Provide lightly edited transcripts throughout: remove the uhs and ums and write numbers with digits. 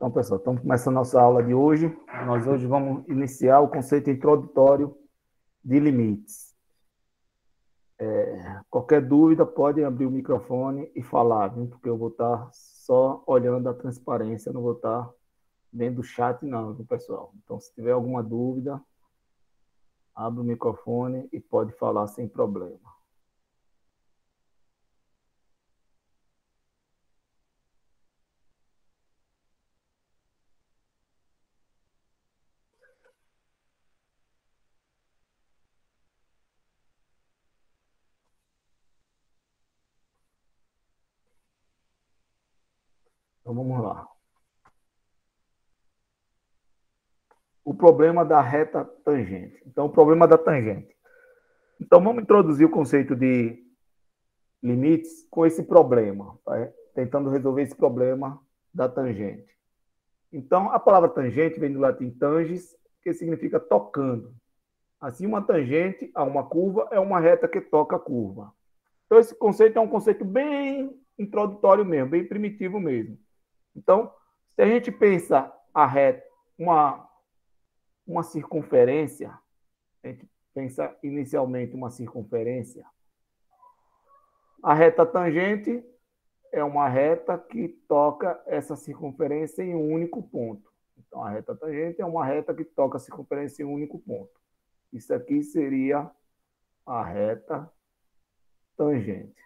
Então, pessoal, estamos começando a nossa aula de hoje. Nós hoje vamos iniciar o conceito introdutório de limites. Qualquer dúvida, pode abrir o microfone e falar, viu? Porque eu vou estar só olhando a transparência, não vou estar dentro do chat, não, viu, pessoal? Então, se tiver alguma dúvida, abre o microfone e pode falar sem problema. Então, vamos lá. O problema da reta tangente. Então, o problema da tangente. Então, vamos introduzir o conceito de limites com esse problema, tá? Tentando resolver esse problema da tangente. Então, a palavra tangente vem do latim tangens, que significa tocando. Assim, uma tangente a uma curva é uma reta que toca a curva. Então, esse conceito é um conceito bem introdutório mesmo, bem primitivo mesmo. Então, se a gente pensa a reta, uma circunferência, a gente pensa inicialmente uma circunferência. A reta tangente é uma reta que toca essa circunferência em um único ponto. Então, a reta tangente é uma reta que toca a circunferência em um único ponto. Isso aqui seria a reta tangente.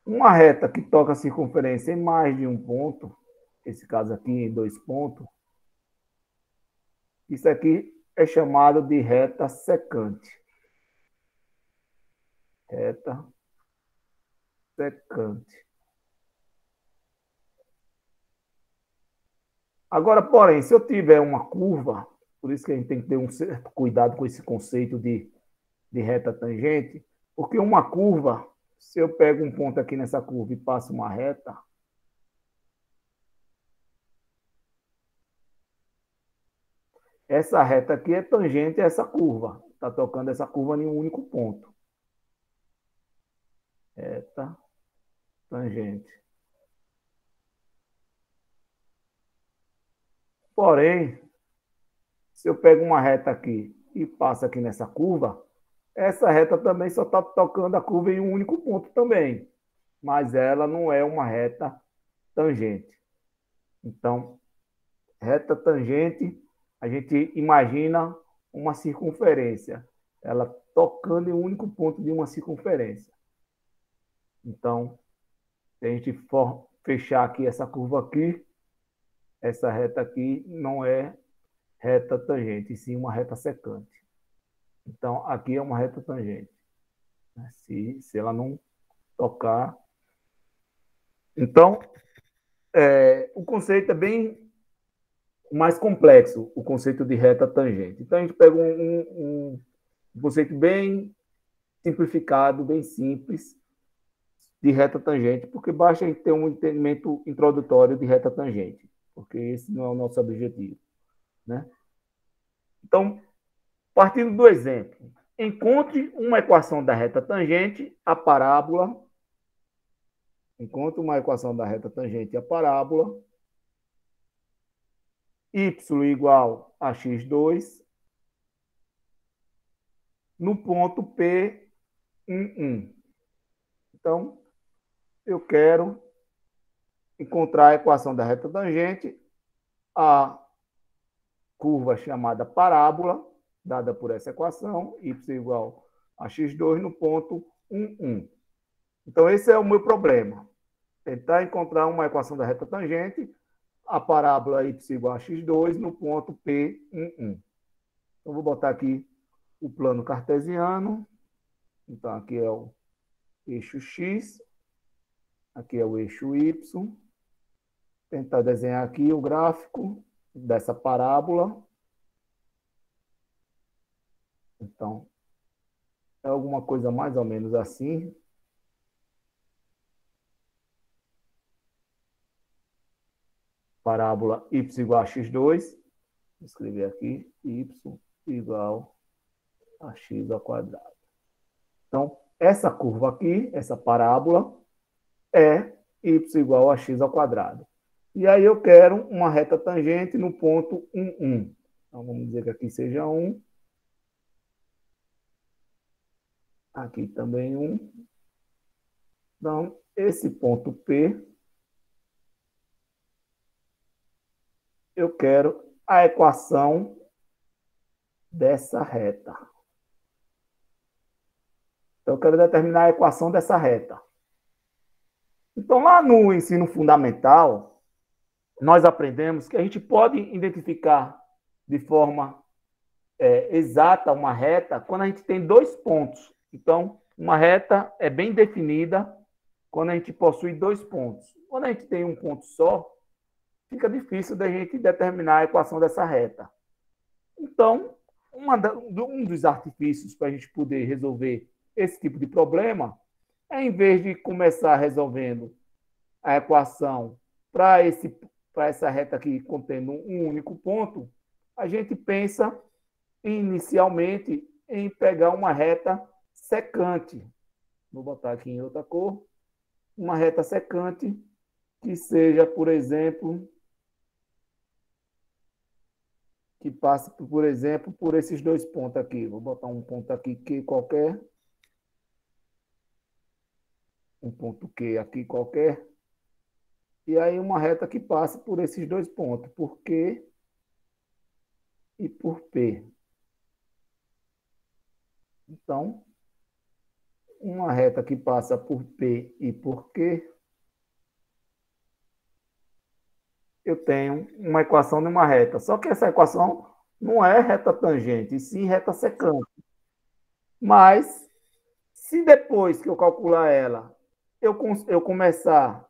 Uma reta que toca a circunferência em mais de um ponto, esse caso aqui em 2 pontos, isso aqui é chamado de reta secante. Reta secante. Agora, porém, se eu tiver uma curva, por isso que a gente tem que ter um certo cuidado com esse conceito de reta tangente, porque uma curva, se eu pego um ponto aqui nessa curva e passo uma reta, essa reta aqui é tangente a essa curva. Está tocando essa curva em um único ponto. Reta tangente. Porém, se eu pego uma reta aqui e passo aqui nessa curva, essa reta também só está tocando a curva em um único ponto também. Mas ela não é uma reta tangente. Então, reta tangente, a gente imagina uma circunferência, ela tocando em um único ponto de uma circunferência. Então, se a gente for fechar aqui essa curva aqui, essa reta aqui não é reta tangente, e sim uma reta secante. Então, aqui é uma reta tangente. Se ela não tocar. Então, o conceito é bem mais complexo, o conceito de reta tangente. Então, a gente pega um conceito bem simplificado, bem simples, de reta tangente, porque basta a gente ter um entendimento introdutório de reta tangente, porque esse não é o nosso objetivo, né? Então, partindo do exemplo, encontre uma equação da reta tangente, a parábola. Encontre uma equação da reta tangente, a parábola. Y igual a x2 no ponto P11. Então, eu quero encontrar a equação da reta tangente, a curva chamada parábola, dada por essa equação, y igual a x2 no ponto 11. Então, esse é o meu problema. Tentar encontrar uma equação da reta tangente, a parábola y igual a x2 no ponto P11. Então, vou botar aqui o plano cartesiano. Então, aqui é o eixo x, aqui é o eixo y. Tentar desenhar aqui o gráfico dessa parábola. Então, é alguma coisa mais ou menos assim. Parábola y igual a x2. Vou escrever aqui, y igual a x ao quadrado. Então, essa curva aqui, essa parábola, é y igual a x ao quadrado. E aí eu quero uma reta tangente no ponto 1, 1. Então, vamos dizer que aqui seja 1. Aqui também 1. Então, esse ponto P, eu quero a equação dessa reta. Então, eu quero determinar a equação dessa reta. Então, lá no ensino fundamental, nós aprendemos que a gente pode identificar de forma exata uma reta quando a gente tem dois pontos. Então, uma reta é bem definida quando a gente possui dois pontos. Quando a gente tem um ponto só, fica difícil da gente determinar a equação dessa reta. Então, um dos artifícios para a gente poder resolver esse tipo de problema é, em vez de começar resolvendo a equação para essa reta aqui contendo um único ponto, a gente pensa inicialmente em pegar uma reta secante. Vou botar aqui em outra cor. Uma reta secante que seja, por exemplo, que passe, por exemplo, por esses dois pontos aqui. Vou botar um ponto aqui Q qualquer. Um ponto Q aqui qualquer. E aí uma reta que passe por esses dois pontos, por Q e por P. Então, uma reta que passa por P e por Q, eu tenho uma equação de uma reta. Só que essa equação não é reta tangente, e sim reta secante. Mas, se depois que eu calcular ela, eu começar...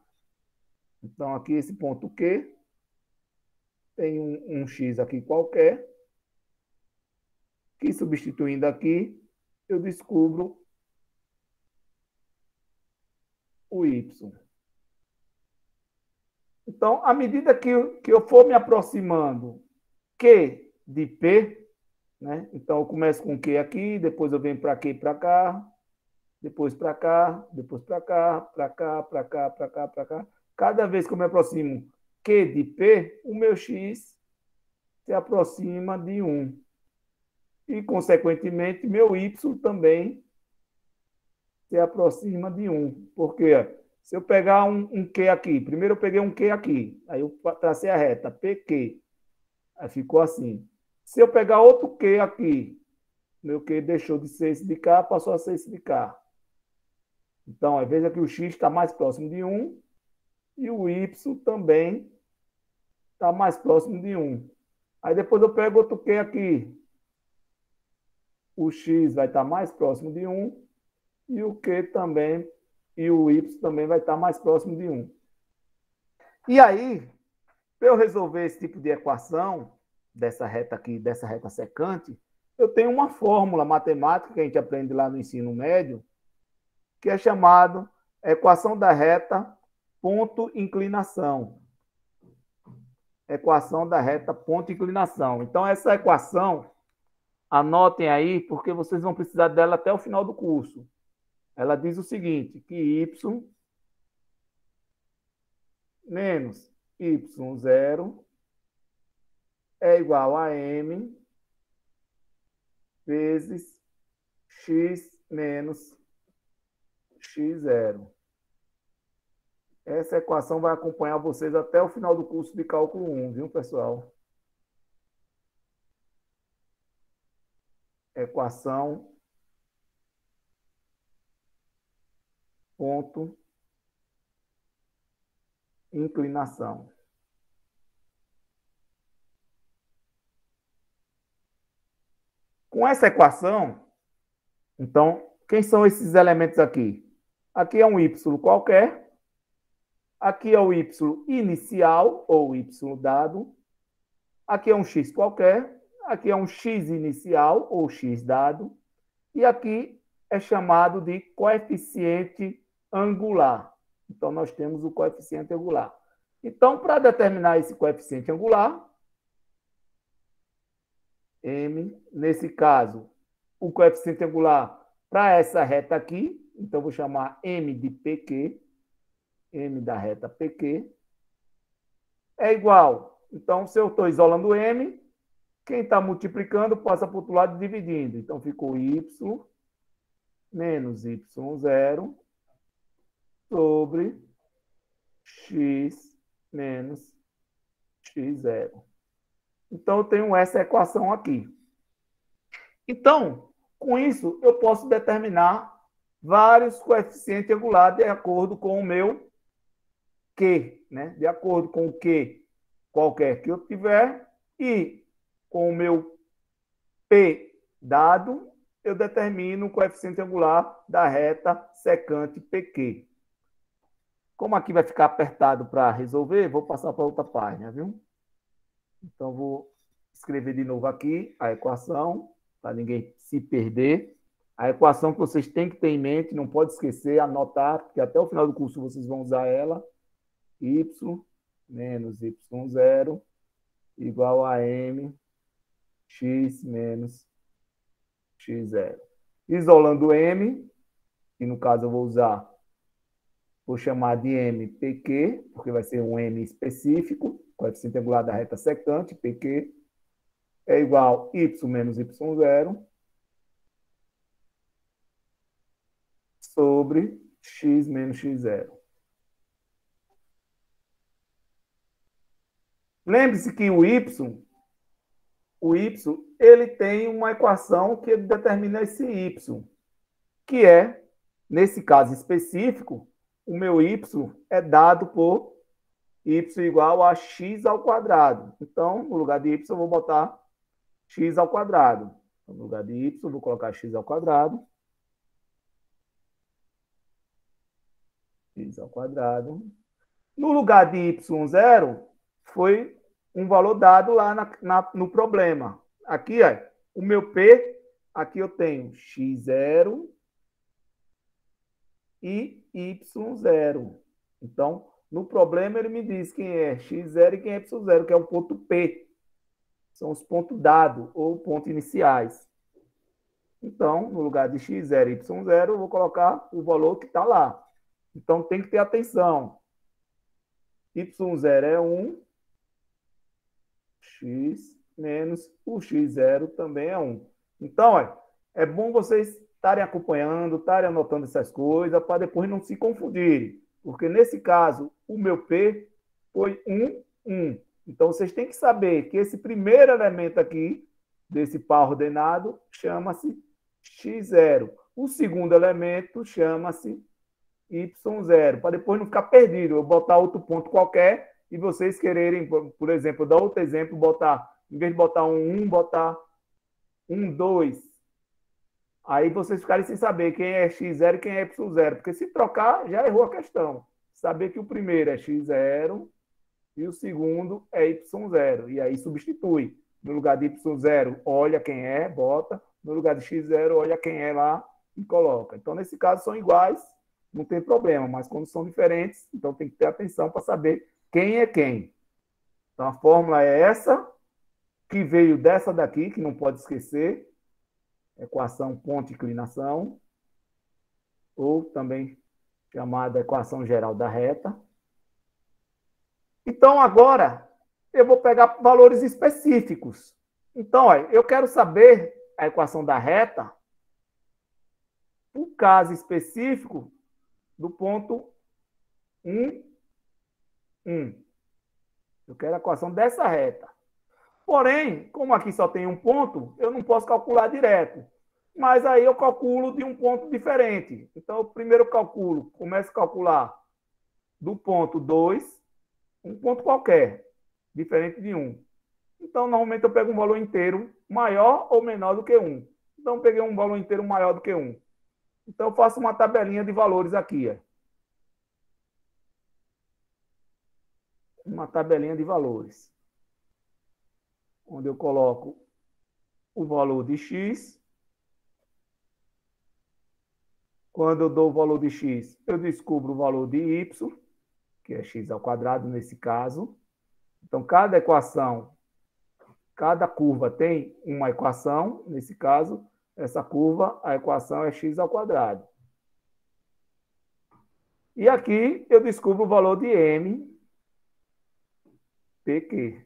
Então, aqui esse ponto Q, tem um x aqui qualquer, que substituindo aqui, eu descubro o y. Então, à medida que eu for me aproximando Q de P, né? Então, eu começo com Q aqui, depois eu venho para Q para cá, depois para cá, depois para cá, para cá, para cá, para cá, para cá. Cada vez que eu me aproximo Q de P, o meu x se aproxima de 1. E, consequentemente, meu y também se aproxima de 1. Porque se eu pegar um Q aqui, primeiro eu peguei um Q aqui, aí eu tracei a reta, PQ, aí ficou assim. Se eu pegar outro Q aqui, meu Q deixou de ser esse de cá, passou a ser esse de cá. Então, veja que o x está mais próximo de 1 e o y também está mais próximo de 1. Aí depois eu pego outro Q aqui. O x vai estar mais próximo de 1 e o Q também, e o y também vai estar mais próximo de 1. E aí, para eu resolver esse tipo de equação, dessa reta aqui, dessa reta secante, eu tenho uma fórmula matemática que a gente aprende lá no ensino médio, que é chamado equação da reta ponto inclinação. Equação da reta ponto inclinação. Então, essa equação, anotem aí, porque vocês vão precisar dela até o final do curso. Ela diz o seguinte, que y menos y0 é igual a m vezes x menos x0. Essa equação vai acompanhar vocês até o final do curso de cálculo 1, viu, pessoal? Equação ponto inclinação. Com essa equação, então, quem são esses elementos aqui? Aqui é um y qualquer, aqui é o y inicial, ou y dado, aqui é um x qualquer, aqui é um x inicial, ou x dado, e aqui é chamado de coeficiente angular. Então, nós temos o coeficiente angular. Então, para determinar esse coeficiente angular, m, nesse caso, o coeficiente angular para essa reta aqui, então vou chamar m de PQ, M da reta PQ é igual. Então, se eu estou isolando M, quem está multiplicando passa para o outro lado dividindo. Então, ficou Y menos Y0 sobre X menos X0. Então, eu tenho essa equação aqui. Então, com isso, eu posso determinar vários coeficientes angulares de acordo com o meu Q, né? De acordo com o Q qualquer que eu tiver e com o meu P dado, eu determino o coeficiente angular da reta secante PQ. Como aqui vai ficar apertado para resolver, vou passar para outra página, viu? Então, vou escrever de novo aqui a equação, para ninguém se perder. A equação que vocês têm que ter em mente, não pode esquecer, anotar, porque até o final do curso vocês vão usar ela. Y menos Y0 igual a M X menos X0. Isolando M, que no caso eu vou chamar de M PQ, porque vai ser um M específico, coeficiente angular da reta secante, PQ, é igual a Y menos Y0 sobre X menos X0. Lembre-se que o Y, ele tem uma equação que determina esse Y, que é, nesse caso específico, o meu Y é dado por Y igual a X ao quadrado. Então, no lugar de Y, eu vou botar X ao quadrado. Então, no lugar de Y, eu vou colocar X ao quadrado. X ao quadrado. No lugar de Y0, foi um valor dado lá no problema. Aqui, ó, o meu P, aqui eu tenho X0 e Y0. Então, no problema, ele me diz quem é X0 e quem é Y0, que é o ponto P. São os pontos dados, ou pontos iniciais. Então, no lugar de X0 e Y0, eu vou colocar o valor que está lá. Então, tem que ter atenção. Y0 é 1, X menos o X0 também é 1. Então, é bom vocês estarem acompanhando, estarem anotando essas coisas, para depois não se confundirem. Porque, nesse caso, o meu P foi 1, 1. Então, vocês têm que saber que esse primeiro elemento aqui, desse par ordenado, chama-se X0. O segundo elemento chama-se Y0, para depois não ficar perdido. Eu botar outro ponto qualquer e vocês quererem, por exemplo, dar outro exemplo, em vez de botar um 1, botar um 2. Aí vocês ficarem sem saber quem é X0 e quem é Y0, porque se trocar, já errou a questão. Saber que o primeiro é X0 e o segundo é Y0. E aí substitui. No lugar de Y0, olha quem é, bota. No lugar de X0, olha quem é lá e coloca. Então, nesse caso, são iguais, não tem problema. Mas quando são diferentes, então tem que ter atenção para saber quem é quem. Então, a fórmula é essa, que veio dessa daqui, que não pode esquecer. Equação ponto-inclinação, ou também chamada equação geral da reta. Então, agora, eu vou pegar valores específicos. Então, olha, eu quero saber a equação da reta, o caso específico do ponto 1, 1. Eu quero a equação dessa reta. Porém, como aqui só tem um ponto, eu não posso calcular direto. Mas aí eu calculo de um ponto diferente. Então, eu primeiro começo a calcular do ponto 2, um ponto qualquer, diferente de 1. Então, normalmente eu pego um valor inteiro maior ou menor do que 1. Então, eu peguei um valor inteiro maior do que 1. Então, eu faço uma tabelinha de valores aqui. Uma tabelinha de valores. Onde eu coloco o valor de x. Quando eu dou o valor de x, eu descubro o valor de y, que é x ao quadrado nesse caso. Então, cada equação, cada curva tem uma equação. Nesse caso, essa curva, a equação é x ao quadrado. E aqui eu descubro o valor de M, PQ.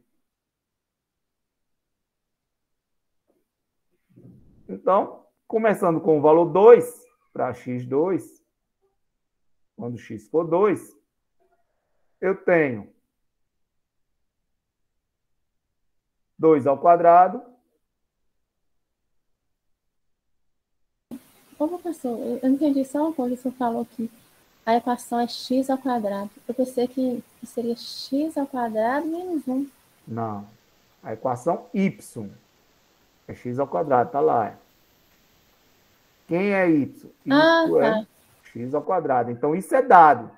Então, começando com o valor 2 para x2, quando x for 2, eu tenho 2 ao quadrado. Ô, professor, eu entendi só uma coisa que você falou aqui. A equação é x ao quadrado. Eu pensei que seria x ao quadrado menos 1. Não. A equação y é x ao quadrado, tá lá. Quem é y? Ah, Y é tá. x ao quadrado. Então, isso é dado.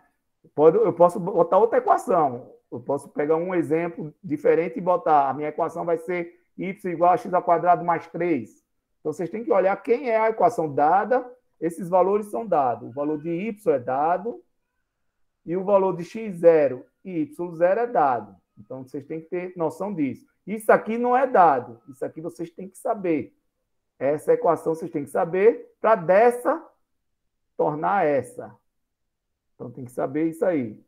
Eu posso botar outra equação. Eu posso pegar um exemplo diferente e botar. A minha equação vai ser y igual a x ao quadrado mais 3. Então, vocês têm que olhar quem é a equação dada. Esses valores são dados. O valor de y é dado e o valor de x0 e y0 é dado. Então, vocês têm que ter noção disso. Isso aqui não é dado. Isso aqui vocês têm que saber. Essa equação vocês têm que saber para dessa tornar essa. Então, tem que saber isso aí.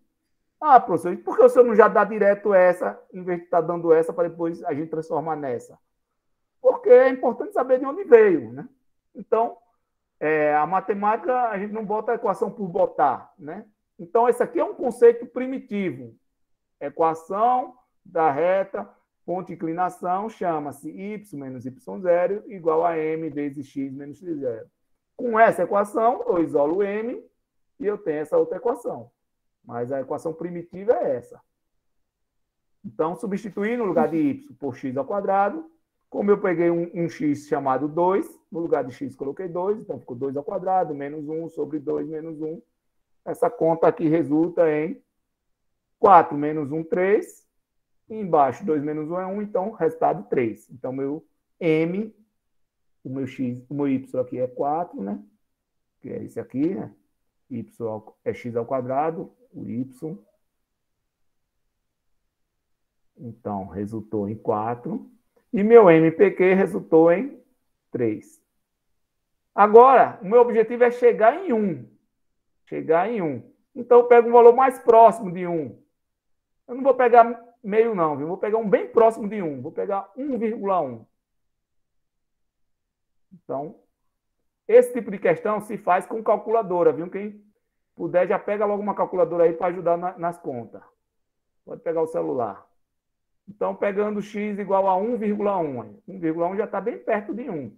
Ah, professor, por que o senhor não já dá direto essa, em vez de estar dando essa, para depois a gente transformar nessa? Porque é importante saber de onde veio, né? Então, a matemática, a gente não bota a equação por botar, né? Então, esse aqui é um conceito primitivo. Equação da reta, ponto de inclinação, chama-se y menos y0 igual a m vezes x menos x0. Com essa equação, eu isolo m e eu tenho essa outra equação. Mas a equação primitiva é essa. Então, substituir no lugar de y por x ao quadrado. Como eu peguei um x chamado 2, no lugar de x coloquei 2, então ficou 2 ao quadrado, menos 1 sobre 2 menos 1. Essa conta aqui resulta em 4 menos 1, 3. E embaixo, 2 menos 1 é 1, então resultado 3. Então, meu m, o meu x, o meu y aqui é 4, né? Que é esse aqui, né? Y é x ao quadrado, o y. Então, resultou em 4. E meu MPQ resultou em 3. Agora, o meu objetivo é chegar em 1. Chegar em 1. Então, eu pego um valor mais próximo de 1. Eu não vou pegar meio, não. Eu vou pegar um bem próximo de 1. Vou pegar 1,1. Então, esse tipo de questão se faz com calculadora, viu? Quem puder, já pega logo uma calculadora aí para ajudar nas contas. Pode pegar o celular. Então, pegando x igual a 1,1. 1,1 já está bem perto de 1.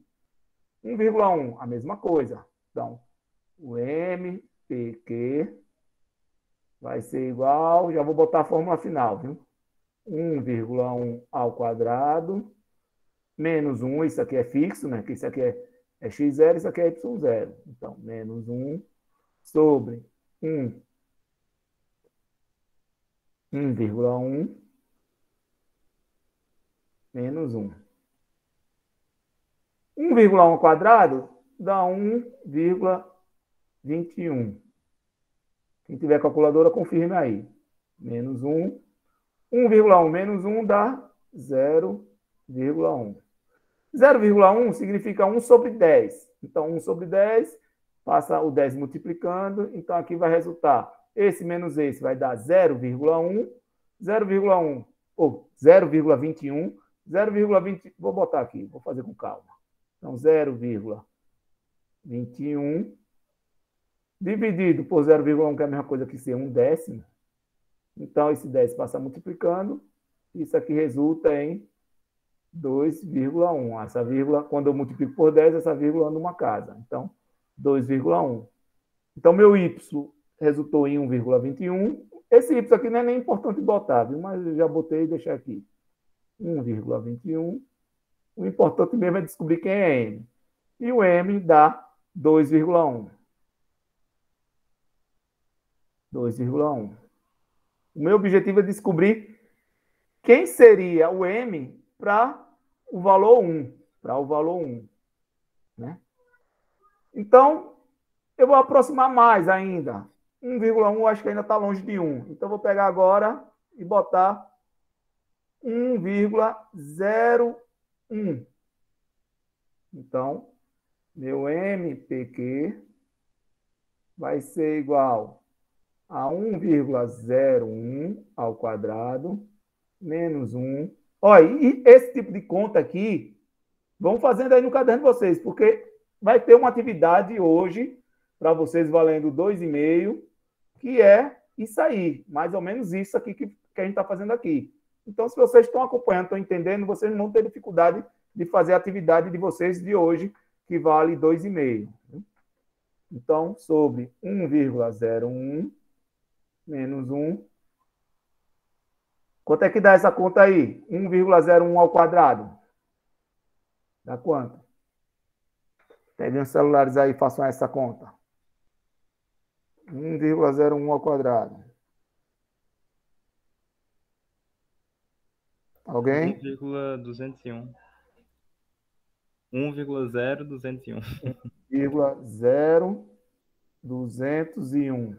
1,1, a mesma coisa. Então, o MPQ vai ser igual, já vou botar a fórmula final, viu? 1,1 ao quadrado, menos 1, isso aqui é fixo, né? Que isso aqui é x0, isso aqui é y0. Então, menos 1 sobre 1,1 menos 1. 1,1 ao quadrado dá 1,21. Quem tiver calculadora, confirme aí. Menos 1. 1,1 menos 1 dá 0,1. 0,1 significa 1 sobre 10. Então, 1 sobre 10, passa o 10 multiplicando. Então, aqui vai resultar, esse menos esse vai dar 0,1. 0,1, ou 0,21. 0,20, vou botar aqui, vou fazer com calma. Então, 0,21 dividido por 0,1, que é a mesma coisa que ser 1/10. Então, esse 10 passa multiplicando. Isso aqui resulta em 2,1. Essa vírgula, quando eu multiplico por 10, essa vírgula anda uma casa. Então, 2,1. Então, meu y resultou em 1,21. Esse y aqui não é nem importante botar, viu? Mas eu já botei e deixei aqui. 1,21. O importante mesmo é descobrir quem é m. E o m dá 2,1. 2,1. O meu objetivo é descobrir quem seria o m para o valor 1. Para o valor 1. Né? Então, eu vou aproximar mais ainda. 1,1 acho que ainda está longe de 1. Então, vou pegar agora e botar 1,01. Então, meu MPQ vai ser igual a 1,01 ao quadrado menos 1. Olha, e esse tipo de conta aqui, vão fazendo aí no caderno de vocês, porque vai ter uma atividade hoje para vocês valendo 2,5, que é isso aí, mais ou menos isso aqui que a gente está fazendo aqui. Então, se vocês estão acompanhando, estão entendendo, vocês não vão ter dificuldade de fazer a atividade de vocês de hoje, que vale 2,5. Então, sobre 1,01 menos 1. Quanto é que dá essa conta aí? 1,01 ao quadrado. Dá quanto? Peguem os celulares aí e façam essa conta. 1,01 ao quadrado. Alguém? 1,201. 1,0201. 1,0201.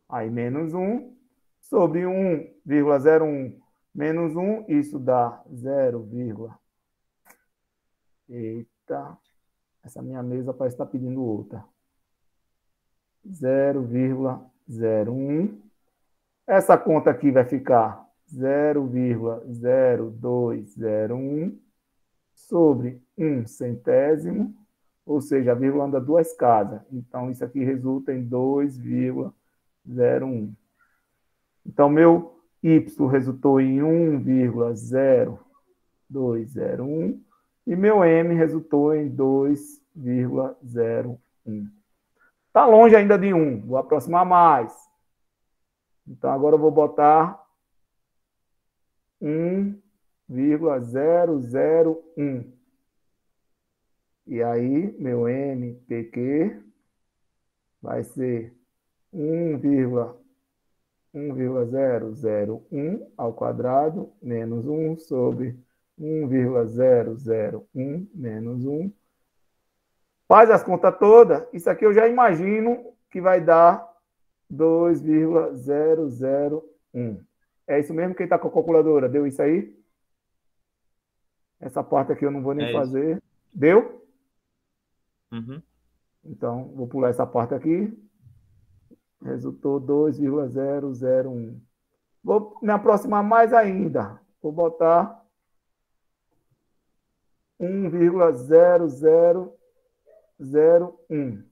Aí menos 1 sobre 1,01 menos 1, isso dá 0, eita, essa minha mesa parece estar pedindo outra. 0,01. Essa conta aqui vai ficar 0,0201 sobre 1 centésimo, ou seja, a vírgula anda duas casas. Então, isso aqui resulta em 2,01. Então, meu Y resultou em 1,0201 e meu M resultou em 2,01. Está longe ainda de 1, vou aproximar mais. Então, agora eu vou botar 1,001. E aí, meu MPQ vai ser 1,001 ao quadrado menos 1 sobre 1,001 menos 1. Faz as contas todas. Isso aqui eu já imagino que vai dar 2,001. É isso mesmo? Quem está com a calculadora? Deu isso aí? Essa parte aqui eu não vou nem fazer. Isso. Deu? Uhum. Então, vou pular essa parte aqui. Resultou 2,001. Vou me aproximar mais ainda. Vou botar 1,0001.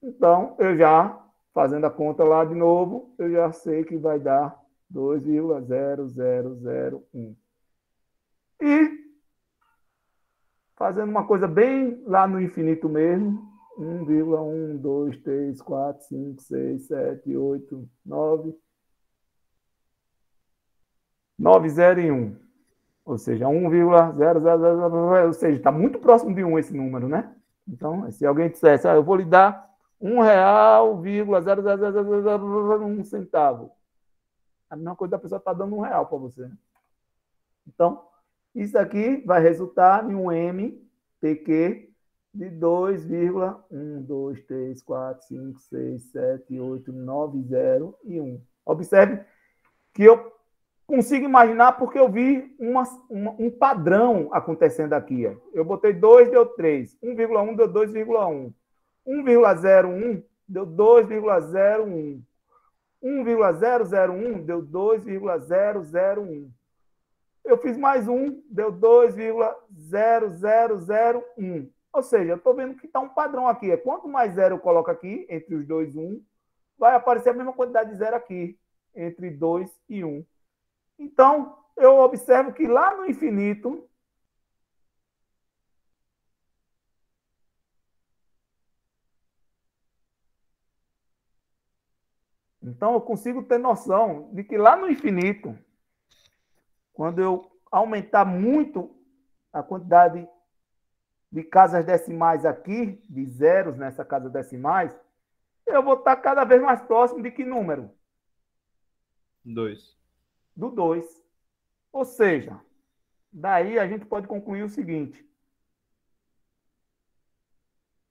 Então, eu já, fazendo a conta lá de novo, eu já sei que vai dar 2,0001. E, fazendo uma coisa bem lá no infinito mesmo, 1,1, 2, 3, 4, 5, 6, 7, 8, 9, 901. Ou seja, 1,0000, ou seja, está muito próximo de 1 esse número, né? Então, se alguém dissesse, eu vou lhe dar R$1,000,00001 centavo. A mesma coisa da pessoa está dando R$1 para você. Então, isso aqui vai resultar em um MPQ de 2,1, 2, 3, 4, 5, 6, 7, 8, 9, 0 e 1. Observe que eu consigo imaginar porque eu vi um padrão acontecendo aqui. Ó. Eu botei 2, deu 3. 1,1 deu 2,1. 1,01 deu 2,01. 1,001 deu 2,001. Eu fiz mais um, deu 2,0001. Ou seja, eu estou vendo que está um padrão aqui. Quanto mais zero eu coloco aqui, entre os dois, 1, vai aparecer a mesma quantidade de zero aqui, entre 2 e 1. Então, eu observo que lá no infinito, então eu consigo ter noção de que lá no infinito, quando eu aumentar muito a quantidade de casas decimais aqui, de zeros nessa casa decimais, eu vou estar cada vez mais próximo de que número? 2. Do 2. Ou seja, daí a gente pode concluir o seguinte.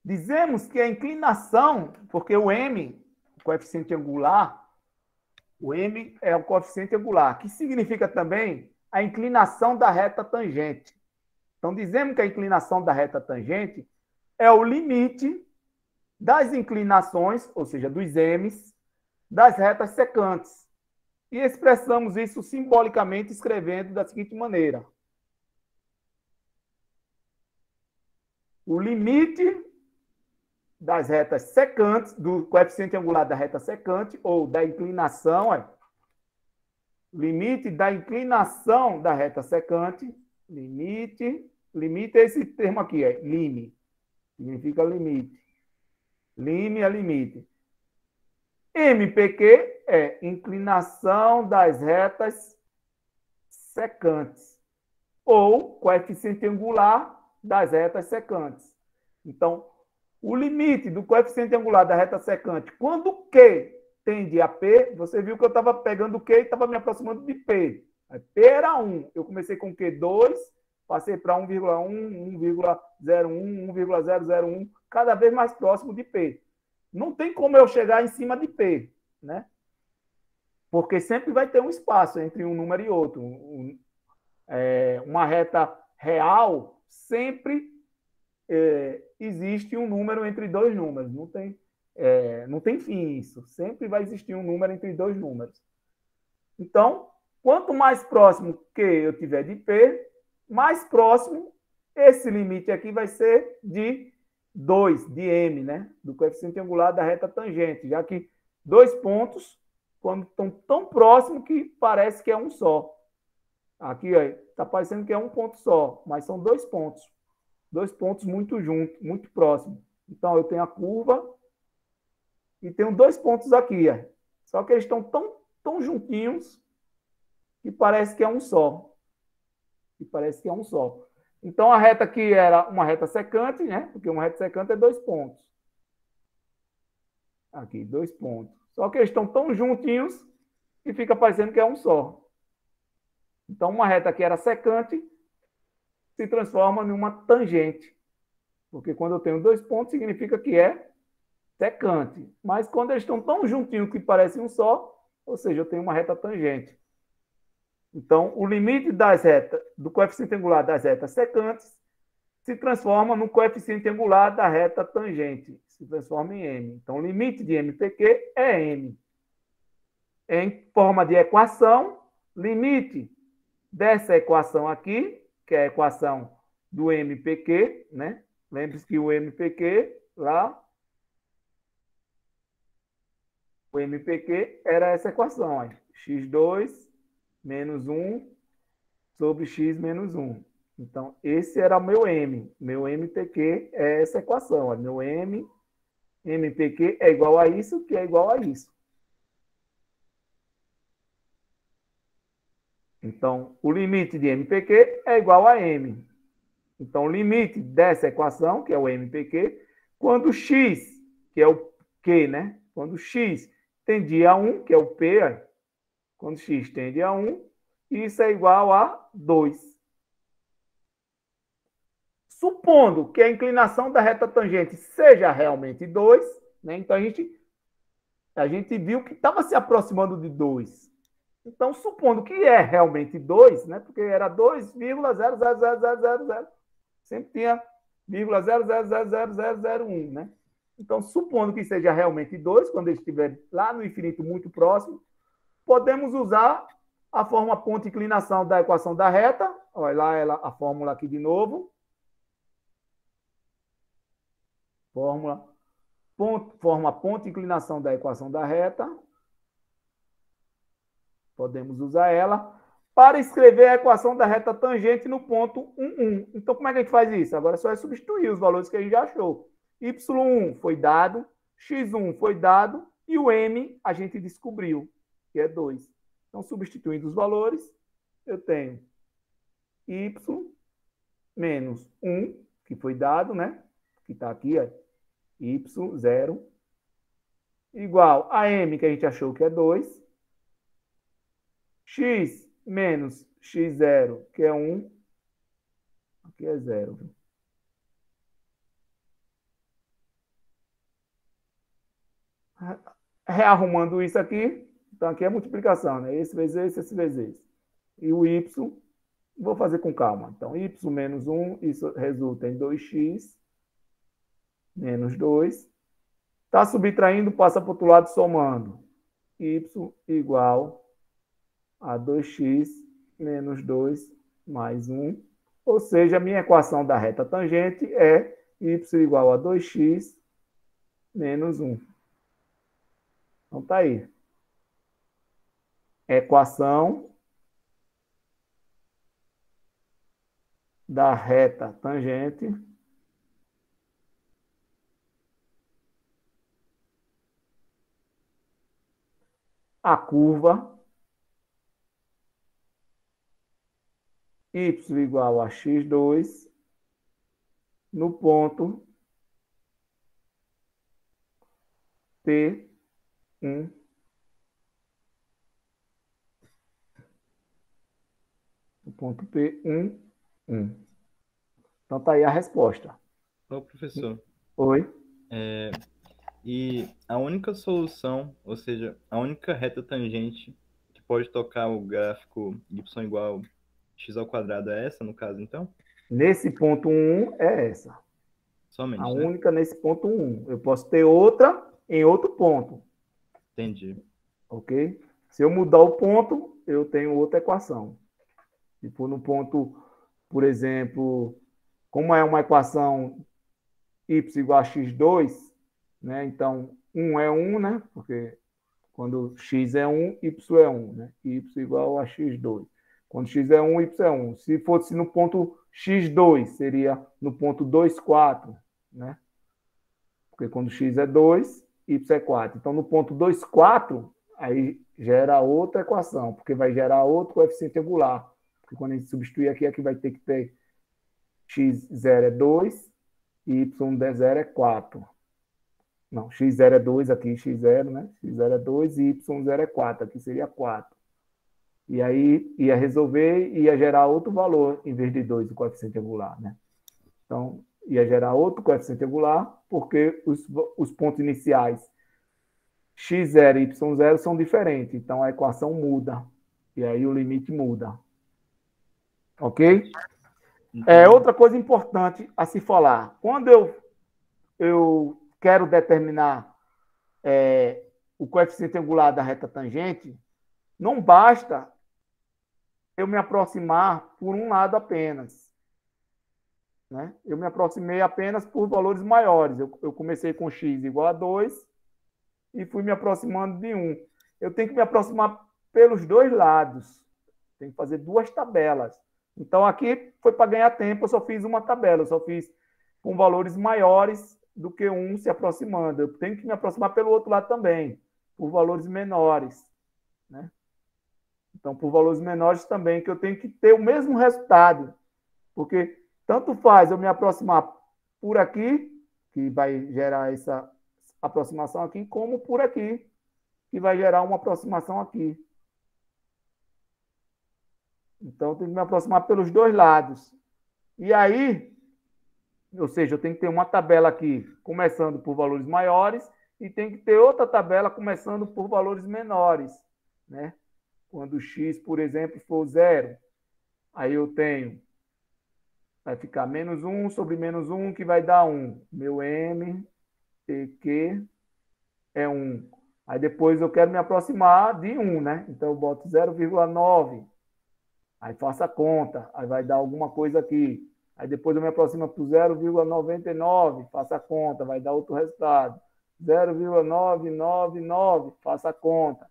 Dizemos que a inclinação, porque o M, o coeficiente angular, o M é o coeficiente angular, que significa também a inclinação da reta tangente. Então, dizemos que a inclinação da reta tangente é o limite das inclinações, ou seja, dos m's, das retas secantes. E expressamos isso simbolicamente escrevendo da seguinte maneira. O limite das retas secantes, do coeficiente angular da reta secante, ou da inclinação, limite da inclinação da reta secante, limite é esse termo aqui, lime, significa limite. Lime é limite. MPQ é inclinação das retas secantes, ou coeficiente angular das retas secantes. Então, o limite do coeficiente angular da reta secante, quando Q tende a P, você viu que eu estava pegando Q e estava me aproximando de P. P era 1. Eu comecei com Q2, passei para 1,1, 1,01, 1,001, cada vez mais próximo de P. Não tem como eu chegar em cima de P, né? Porque sempre vai ter um espaço entre um número e outro. Uma reta real, sempre existe um número entre dois números. Não tem fim isso. Sempre vai existir um número entre dois números. Então, quanto mais próximo que eu tiver de P, mais próximo esse limite aqui vai ser de 2, de M, né? Do coeficiente angular da reta tangente, já que dois pontos, quando estão tão próximos que parece que é um só. Aqui está parecendo que é um ponto só, mas são dois pontos. Dois pontos muito juntos, muito próximos. Então, eu tenho a curva e tenho dois pontos aqui. Só que eles estão tão juntinhos que parece que é um só. Então, a reta aqui era uma reta secante, né? Porque uma reta secante é dois pontos. Aqui, dois pontos. Só que eles estão tão juntinhos que fica parecendo que é um só. Então, uma reta que era secante se transforma em uma tangente. Porque quando eu tenho dois pontos, significa que é secante. Mas quando eles estão tão juntinhos que parecem um só, ou seja, eu tenho uma reta tangente. Então, o limite das retas, do coeficiente angular das retas secantes se transforma no coeficiente angular da reta tangente. Se transforma em M. Então, o limite de MPQ é M. Em forma de equação, limite dessa equação aqui, que é a equação do MPQ, né? Lembre-se que o MPQ lá, o MPQ era essa equação, x2 menos 1 sobre x menos 1. Então, esse era o meu M. Meu MPQ é essa equação. Meu MPQ é igual a isso, que é igual a isso. Então, o limite de MPQ é igual a M. Então, o limite dessa equação, que é o MPQ, quando x, que é o Q, né? Quando x tende a 1, que é o P, quando x tende a 1, isso é igual a 2. Supondo que a inclinação da reta tangente seja realmente 2, né? Então, a gente viu que estava se aproximando de 2. Então, supondo que é realmente 2, né? Porque era 2,0000000. Sempre tinha 0,0000001, né? Então, supondo que seja realmente 2, quando ele estiver lá no infinito muito próximo, podemos usar a fórmula ponto-inclinação da equação da reta. Olha lá a fórmula aqui de novo. Forma ponto-inclinação da equação da reta. Podemos usar ela para escrever a equação da reta tangente no ponto 1, 1. Então, como é que a gente faz isso? Agora só é substituir os valores que a gente já achou. Y1 foi dado, X1 foi dado e o M a gente descobriu, que é 2. Então, substituindo os valores, eu tenho Y menos 1, que foi dado, né? Que está aqui, Y0, igual a M, que a gente achou que é 2, x menos x0, que é 1, aqui é 0. Rearrumando isso aqui, então aqui é multiplicação, né? Esse vezes esse vezes esse. E o y, vou fazer com calma. Então, y menos 1, isso resulta em 2x menos 2, Está subtraindo, passa para o outro lado somando. Y igual a 2x menos 2 mais 1. Ou seja, a minha equação da reta tangente é y igual a 2x menos 1. Então tá aí. Equação da reta tangente a curva y igual a x2 no ponto P1. No ponto P1, 1. Então tá aí a resposta. Ô, professor, Oi? e a única solução, ou seja, a única reta tangente que pode tocar o gráfico y igual x ao quadrado é essa, no caso, então? Nesse ponto 1 é essa. Somente, A né? única nesse ponto 1. Eu posso ter outra em outro ponto. Entendi. Ok? Se eu mudar o ponto, eu tenho outra equação. Se for no ponto, por exemplo, como é uma equação y igual a x2, né? Então, 1 é 1, né? Porque quando x é 1, y é 1, né? Y igual a x2. Quando x é 1, y é 1. Se fosse no ponto x2, seria no ponto 2, 4, né? Porque quando x é 2, y é 4. Então, no ponto 2, 4, aí gera outra equação, porque vai gerar outro coeficiente angular. Porque quando a gente substituir aqui, aqui vai ter que ter x0 é 2 e y0 é 4. Não, x0 é 2 aqui, x0, né? x0 é 2 e y0 é 4. Aqui seria 4. E aí ia resolver e ia gerar outro valor em vez de 2, o coeficiente angular, né? Então, ia gerar outro coeficiente angular, porque os pontos iniciais x0 e y0 são diferentes. Então, a equação muda. E aí o limite muda. Ok? Outra coisa importante a se falar. Quando eu quero determinar o coeficiente angular da reta tangente, não basta eu me aproximar por um lado apenas. Né? Eu me aproximei apenas por valores maiores. Eu comecei com x igual a 2 e fui me aproximando de 1. Eu tenho que me aproximar pelos dois lados. Tenho que fazer duas tabelas. Então, aqui foi para ganhar tempo, eu só fiz uma tabela. Eu só fiz com valores maiores do que 1 se aproximando. Eu tenho que me aproximar pelo outro lado também, por valores menores. Né? Então, por valores menores também, que eu tenho que ter o mesmo resultado. Porque tanto faz eu me aproximar por aqui, que vai gerar essa aproximação aqui, como por aqui, que vai gerar uma aproximação aqui. Então, eu tenho que me aproximar pelos dois lados. E aí, ou seja, eu tenho que ter uma tabela aqui começando por valores maiores e tem que ter outra tabela começando por valores menores. Né? Quando x, por exemplo, for 0, aí eu tenho... Vai ficar menos 1 sobre menos 1, que vai dar 1. Meu m, pq, é 1. Aí depois eu quero me aproximar de 1, né? Então eu boto 0,9. Aí faço a conta. Aí vai dar alguma coisa aqui. Aí depois eu me aproximo para o 0,99. Faço a conta. Vai dar outro resultado. 0,999. Faço a conta.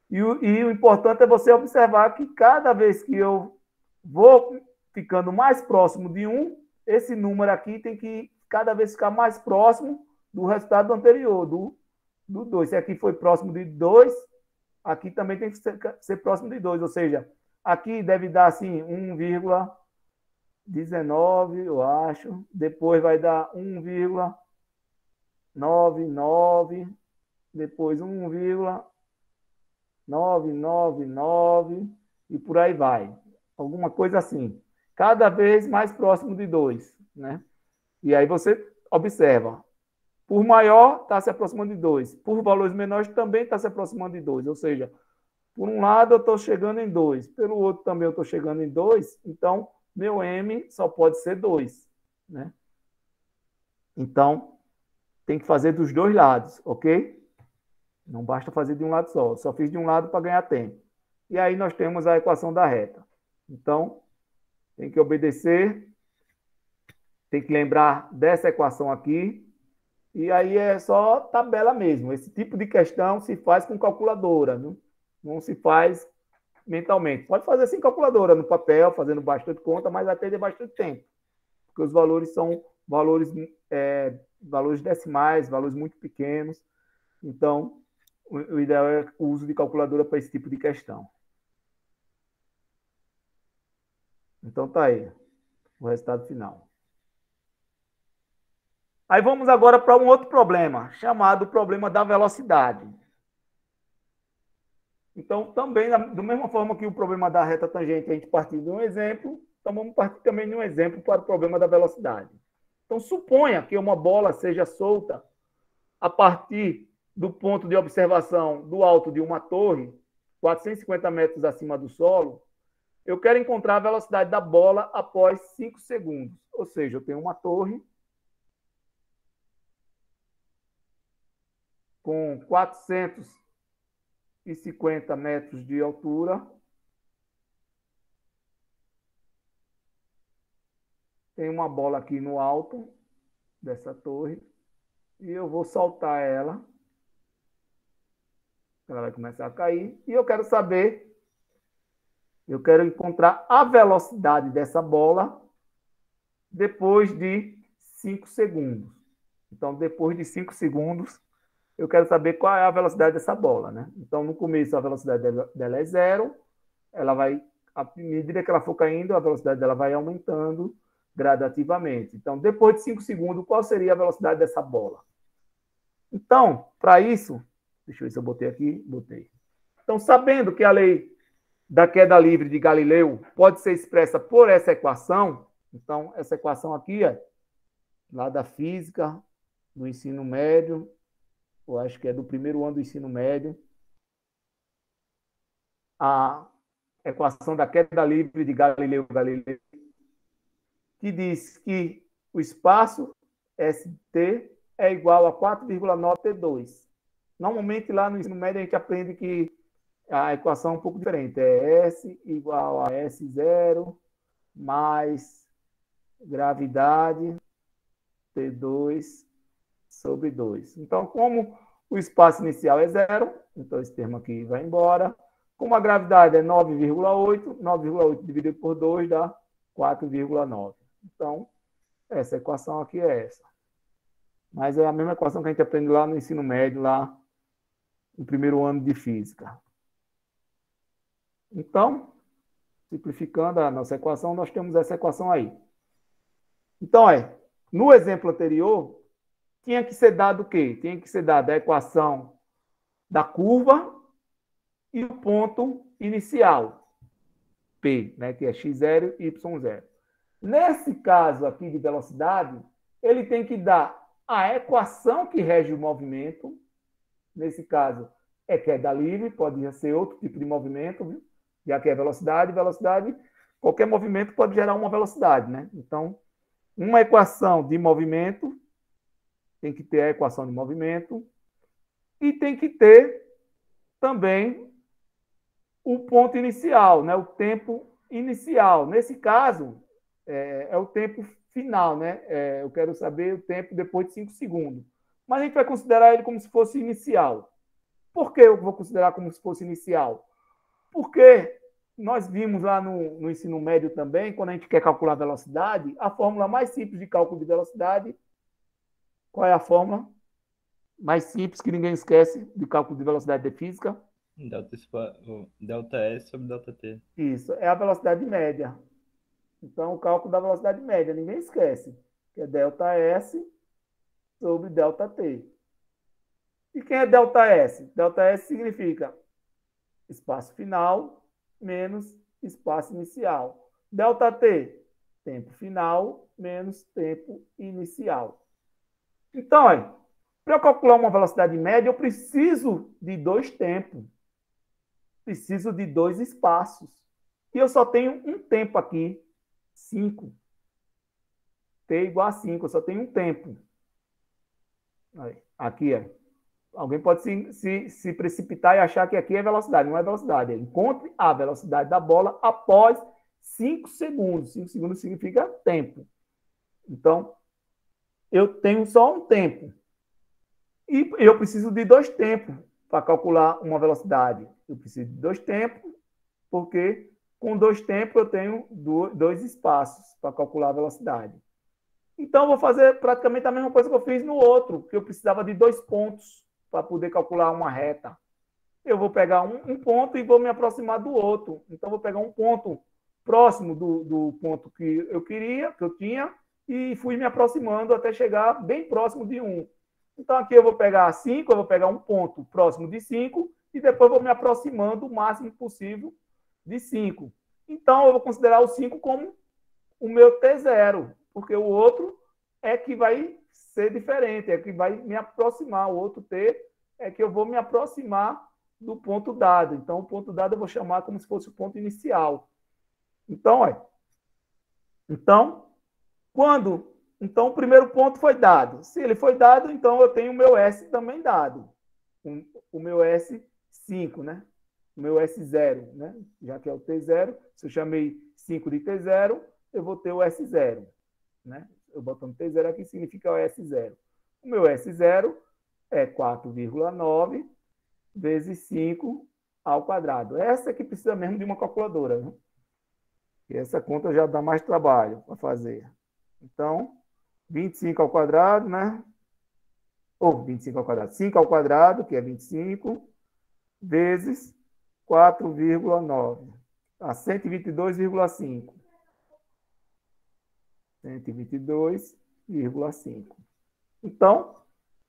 E o importante é você observar que cada vez que eu vou ficando mais próximo de 1, esse número aqui tem que cada vez ficar mais próximo do resultado anterior, do 2. Se aqui foi próximo de 2, aqui também tem que ser próximo de 2. Ou seja, aqui deve dar assim 1,19, eu acho. Depois vai dar 1,99. Depois 1,999. E por aí vai. Alguma coisa assim. Cada vez mais próximo de 2, né? E aí você observa. Por maior, está se aproximando de 2. Por valores menores, também está se aproximando de 2. Ou seja, por um lado eu estou chegando em 2. Pelo outro também eu estou chegando em 2. Então, meu M só pode ser 2. Né? Então, tem que fazer dos dois lados, ok? Não basta fazer de um lado só. Só fiz de um lado para ganhar tempo. E aí nós temos a equação da reta. Então, tem que obedecer, tem que lembrar dessa equação aqui, e aí é só tabela mesmo. Esse tipo de questão se faz com calculadora, não se faz mentalmente. Pode fazer sem calculadora, no papel, fazendo bastante conta, mas vai perder bastante tempo, porque os valores são valores decimais, valores muito pequenos. Então, o ideal é o uso de calculadora para esse tipo de questão. Então, tá aí o resultado final. Aí vamos agora para um outro problema, chamado problema da velocidade. Então, também, da mesma forma que o problema da reta tangente, a gente partiu de um exemplo, então vamos partir também de um exemplo para o problema da velocidade. Então, suponha que uma bola seja solta a partir do ponto de observação do alto de uma torre, 450 metros acima do solo. Eu quero encontrar a velocidade da bola após 5 segundos. Ou seja, eu tenho uma torre com 450 metros de altura. Tem uma bola aqui no alto dessa torre. E eu vou soltar ela. Ela vai começar a cair. E eu quero saber, eu quero encontrar a velocidade dessa bola depois de 5 segundos. Então, depois de 5 segundos, eu quero saber qual é a velocidade dessa bola, né? Então, no começo, a velocidade dela é 0. Ela vai, à medida que ela for caindo, a velocidade dela vai aumentando gradativamente. Então, depois de 5 segundos, qual seria a velocidade dessa bola? Então, para isso, deixa eu ver se eu botei aqui, botei. Então, sabendo que a lei da queda livre de Galileu pode ser expressa por essa equação, então, essa equação aqui é lá da física, do ensino médio, eu acho que é do primeiro ano do ensino médio, a equação da queda livre de Galileu Galilei, que diz que o espaço ST é igual a 4,9T2. Normalmente, lá no ensino médio, a gente aprende que a equação é um pouco diferente. É S igual a S0 mais gravidade T2 sobre 2. Então, como o espaço inicial é 0, então esse termo aqui vai embora. Como a gravidade é 9,8, 9,8 dividido por 2 dá 4,9. Então, essa equação aqui é essa. Mas é a mesma equação que a gente aprende lá no ensino médio, lá no primeiro ano de física. Então, simplificando a nossa equação, nós temos essa equação aí. Então, no exemplo anterior, tinha que ser dado o quê? Tinha que ser dada a equação da curva e o ponto inicial, P, né, que é x0 e y0. Nesse caso aqui de velocidade, ele tem que dar a equação que rege o movimento. Nesse caso, é queda livre, pode ser outro tipo de movimento, viu? Já que é velocidade, qualquer movimento pode gerar uma velocidade, né? Então, uma equação de movimento, tem que ter a equação de movimento, e tem que ter também o ponto inicial, né? O tempo inicial. Nesse caso, é o tempo final, né? Eu quero saber o tempo depois de 5 segundos. Mas a gente vai considerar ele como se fosse inicial. Por que eu vou considerar como se fosse inicial? Porque nós vimos lá no ensino médio também, quando a gente quer calcular a velocidade, a fórmula mais simples de cálculo de velocidade, qual é a fórmula mais simples que ninguém esquece de cálculo de velocidade de física? Delta S sobre delta T. Isso, é a velocidade média. Então, o cálculo da velocidade média, ninguém esquece, que é delta S sobre delta T. E quem é delta S? Delta S significa espaço final menos espaço inicial. Delta T, tempo final menos tempo inicial. Então, para eu calcular uma velocidade média, eu preciso de 2 tempos. Preciso de 2 espaços. E eu só tenho um tempo aqui, 5. T igual a 5, eu só tenho um tempo. Aqui, ó. Alguém pode se precipitar e achar que aqui é velocidade. Não é velocidade. Encontre a velocidade da bola após 5 segundos. 5 segundos significa tempo. Então, eu tenho só um tempo. E eu preciso de 2 tempos para calcular uma velocidade. Eu preciso de 2 tempos, porque com 2 tempos eu tenho 2 espaços para calcular a velocidade. Então, eu vou fazer praticamente a mesma coisa que eu fiz no outro, que eu precisava de 2 pontos para poder calcular uma reta. Eu vou pegar um ponto e vou me aproximar do outro. Então, vou pegar um ponto próximo do ponto que eu queria, que eu tinha, e fui me aproximando até chegar bem próximo de 1. Então, aqui eu vou pegar 5, eu vou pegar um ponto próximo de 5, e depois vou me aproximando o máximo possível de 5. Então, eu vou considerar o 5 como o meu T0, porque o outro é que vai ser diferente, é que vai me aproximar. O outro T é que eu vou me aproximar do ponto dado. Então, o ponto dado eu vou chamar como se fosse o ponto inicial. Então, olha. Então, o primeiro ponto foi dado. Se ele foi dado, então eu tenho o meu S também dado. O meu S5, né? O meu S0, né? Já que é o T0, se eu chamei 5 de T0, eu vou ter o S0, né? Eu botando T0 aqui significa o S0. O meu S0 é 4,9 vezes 5 ao quadrado. Essa que precisa mesmo de uma calculadora, né? E essa conta já dá mais trabalho para fazer. Então, 25 ao quadrado, né? Ou 25 ao quadrado. 5 ao quadrado, que é 25, vezes 4,9. Dá 122,5. 122,5. Então,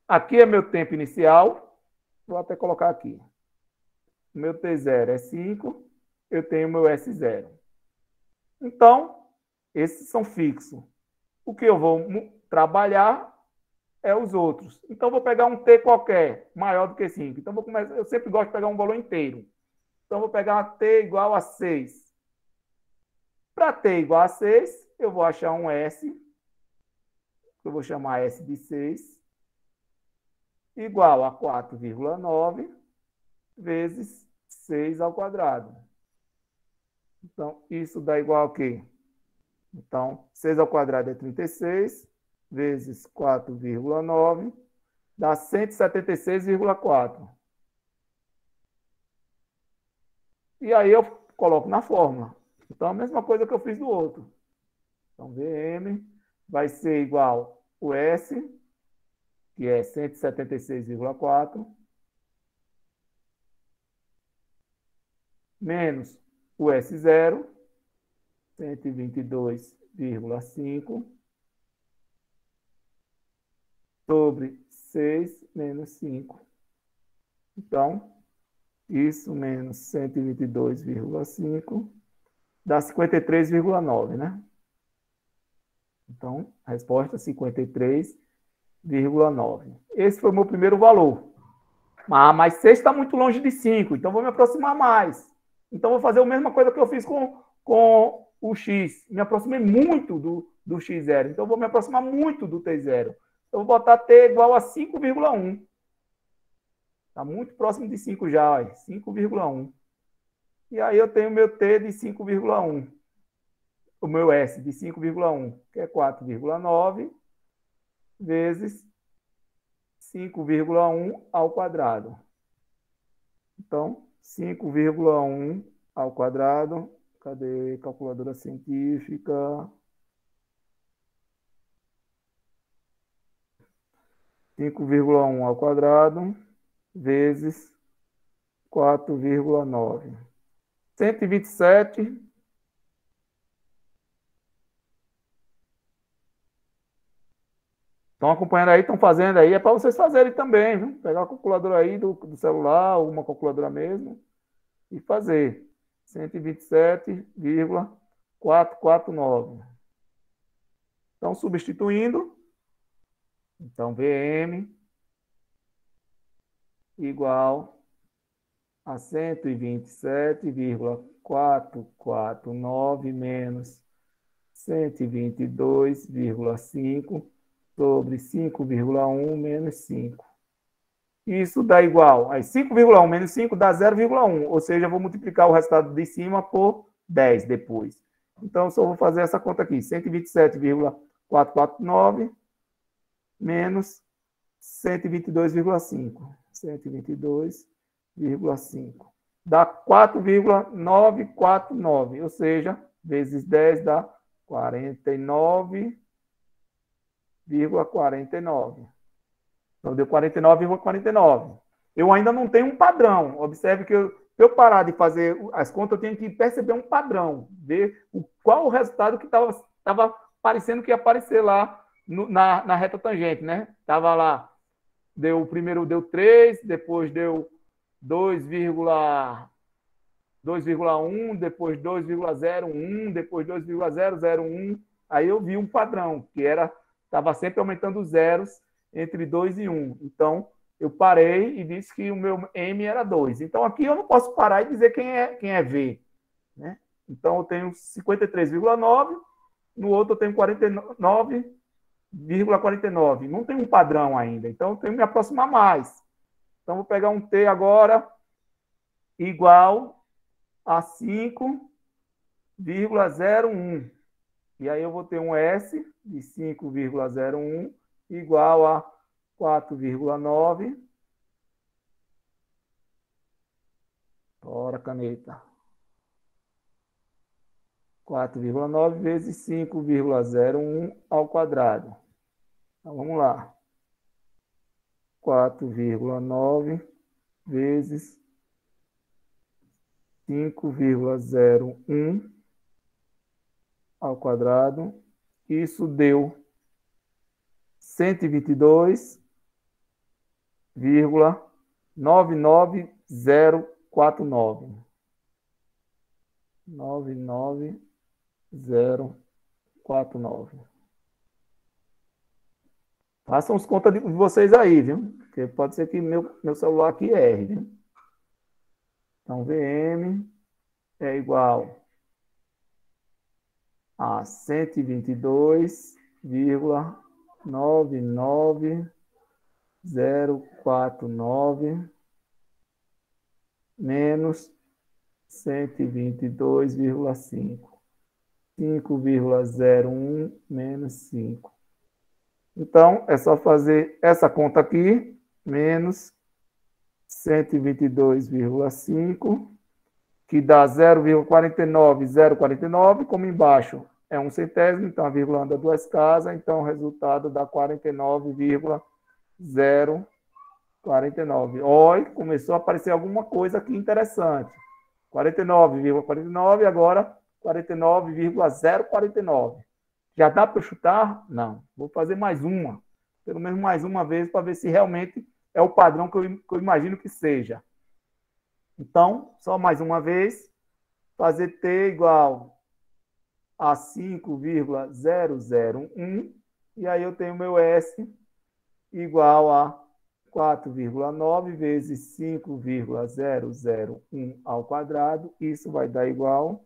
aqui é meu tempo inicial. Vou até colocar aqui. O meu T0 é 5. Eu tenho o meu S0. Então, esses são fixos. O que eu vou trabalhar é os outros. Então, vou pegar um T qualquer, maior do que 5. Então, eu sempre gosto de pegar um valor inteiro. Então, vou pegar T igual a 6. Para T igual a 6, eu vou achar um S, que eu vou chamar S de 6, igual a 4,9 vezes 6 ao quadrado. Então, isso dá igual a quê? Então, 6 ao quadrado é 36, vezes 4,9, dá 176,4. E aí eu coloco na fórmula. Então, a mesma coisa que eu fiz do outro. Então, Vm vai ser igual o S, que é 176,4, menos o S0, 122,5, sobre 6 menos 5. Então, isso menos 122,5 dá 53,9, né? Então, a resposta é 53,9. Esse foi o meu primeiro valor. Mas 6 está muito longe de 5, então vou me aproximar mais. Então, vou fazer a mesma coisa que eu fiz com o X. Me aproximei muito do X0, então vou me aproximar muito do T0. Eu vou botar T igual a 5,1. Está muito próximo de 5 já, 5,1. E aí eu tenho meu T de 5,1. O meu S de 5,1, que é 4,9, vezes 5,1 ao quadrado. Então, 5,1 ao quadrado. Cadê calculadora científica? 5,1 ao quadrado, vezes 4,9. 127. Estão acompanhando aí, estão fazendo aí, é para vocês fazerem também, viu? Pegar a calculadora aí do celular, ou uma calculadora mesmo, e fazer. 127,449. Então, substituindo, então, Vm igual a 127,449 menos 122,5 sobre 5,1 menos 5. Isso dá igual a 5,1 menos 5 dá 0,1. Ou seja, eu vou multiplicar o resultado de cima por 10 depois. Então, eu só vou fazer essa conta aqui. 127,449 menos 122,5. 122,5. Dá 4,949. Ou seja, vezes 10 dá 49,49. Então, deu 49,49. Eu ainda não tenho um padrão. Observe que eu parar de fazer as contas, eu tenho que perceber um padrão. Ver qual o resultado que estava parecendo que ia aparecer lá na reta tangente, né? Estava lá, primeiro deu 3, depois deu 2,1, depois 2,01, depois 2,001. Aí eu vi um padrão, que estava sempre aumentando os zeros entre 2 e 1. Então, eu parei e disse que o meu M era 2. Então, aqui eu não posso parar e dizer quem é V. Né? Então, eu tenho 53,9, no outro eu tenho 49,49. Não tem um padrão ainda, então eu tenho que me aproximar mais. Então, vou pegar um T agora igual a 5,01. E aí eu vou ter um S de 5,01 igual a 4,9. Bora, caneta. 4,9 vezes 5,01 ao quadrado. Então, vamos lá. 4,9 vezes 5,01 ao quadrado. Isso deu 122,99049. 99049. Façam as contas de vocês aí, viu? Porque pode ser que meu celular aqui erre, viu? Então, VM é igual a 122,99049 menos 122,5. 5,01 menos 5. Então, é só fazer essa conta aqui, menos 122,5, que dá 0,49049, como embaixo é um centésimo, então a vírgula anda duas casas, então o resultado dá 49,049. Olha, começou a aparecer alguma coisa aqui interessante. 49,49, agora 49,049. Já dá para chutar? Não. Vou fazer mais uma. Pelo menos mais uma vez, para ver se realmente é o padrão que eu imagino que seja. Então, só mais uma vez, fazer T igual a 5,001, e aí eu tenho meu S igual a 4,9 vezes 5,001 ao quadrado. Isso vai dar igual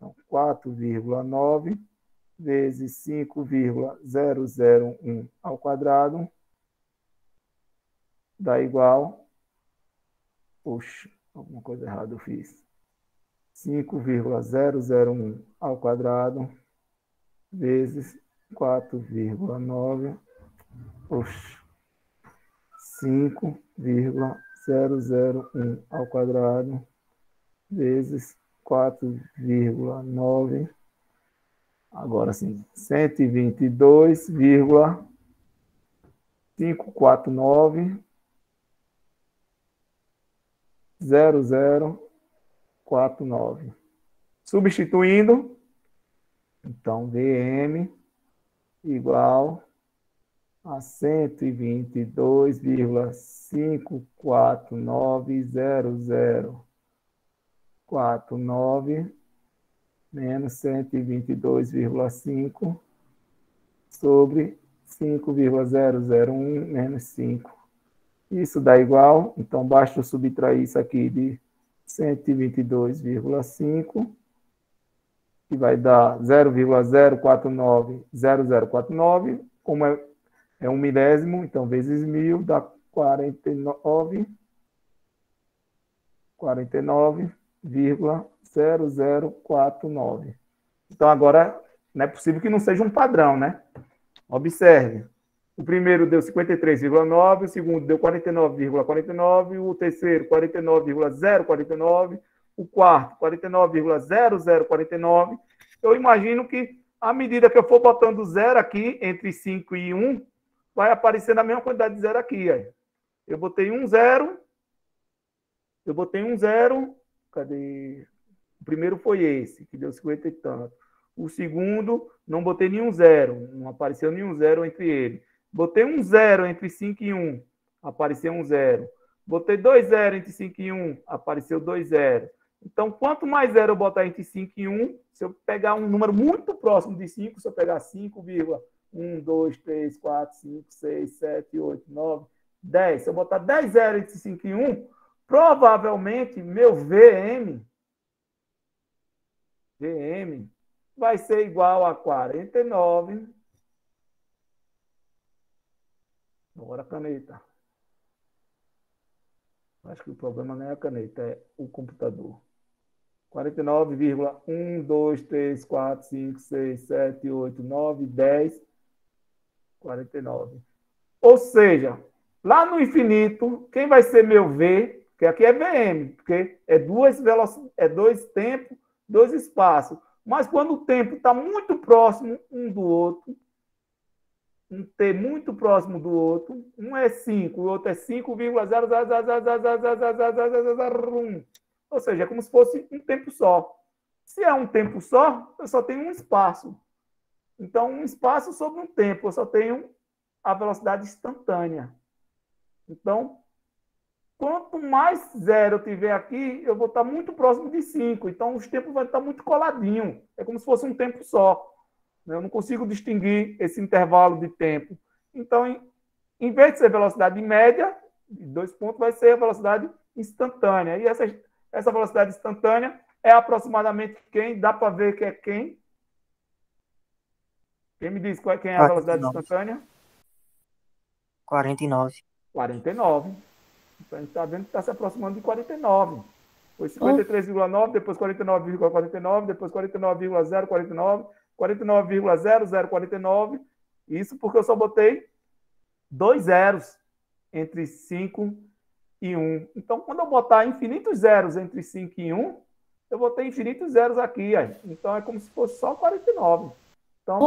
a 4,9 vezes 5,001 ao quadrado dá igual... Puxa, alguma coisa errada eu fiz. 5,001 ao quadrado vezes 4,9. Puxa. 5,001 ao quadrado vezes 4,9. Agora sim, 122,549 0049. Substituindo, então, VM igual a 122,5490049 menos 122,5 sobre 5,001 menos 5. Isso dá igual, então basta eu subtrair isso aqui de 122,5, que vai dar 0,0490049. Como é 1 milésimo, então vezes 1000 dá 49,0049. Então, agora, não é possível que não seja um padrão, né? Observe. O primeiro deu 53,9, o segundo deu 49,49, o terceiro 49,049, o quarto 49,0049. Eu imagino que, à medida que eu for botando zero aqui, entre 5 e 1, vai aparecendo a mesma quantidade de zero aqui. Aí. Eu botei um zero. Cadê? O primeiro foi esse, que deu 50 e tanto. O segundo, não botei nenhum zero. Não apareceu nenhum zero entre ele. Botei um zero entre 5 e 1. Apareceu um zero. Botei 2 zeros entre 5 e 1. Apareceu 2 zeros. Então, quanto mais zero eu botar entre 5 e 1, se eu pegar um número muito próximo de 5, se eu pegar 5,1, 2, 3, 4, 5, 6, 7, 8, 9, 10. Se eu botar 10 zeros entre 5 e 1, provavelmente meu VM vai ser igual a 49. Agora a caneta. Acho que o problema não é a caneta, é o computador. 49,1, 2, 3, 4, 5, 6, 7, 8, 9, 10. 49. Ou seja, lá no infinito, quem vai ser meu V? Porque aqui é VM, porque é dois tempos, dois espaços. Mas quando o tempo está muito próximo um do outro, um T muito próximo do outro, um é 5, o outro é 5,000000000. Ou seja, é como se fosse um tempo só. Se é um tempo só, eu só tenho um espaço. Então, um espaço sobre um tempo, eu só tenho a velocidade instantânea. Então, quanto mais zero eu tiver aqui, eu vou estar muito próximo de 5. Então, os tempos vão estar muito coladinhos. É como se fosse um tempo só. Eu não consigo distinguir esse intervalo de tempo. Então, em vez de ser velocidade média, de 2 pontos, vai ser a velocidade instantânea. E essa velocidade instantânea é aproximadamente quem? Dá para ver que é quem? Quem me diz quem é a velocidade 49. instantânea? 49. 49. Então, a gente está vendo que está se aproximando de 49. Foi 53,9, depois 49,49, depois 49,049, 49,0049. Isso porque eu só botei 2 zeros entre 5 e 1. Então, quando eu botar infinitos zeros entre 5 e 1, eu vou ter infinitos zeros aqui. Aí. Então, é como se fosse só 49. Então, a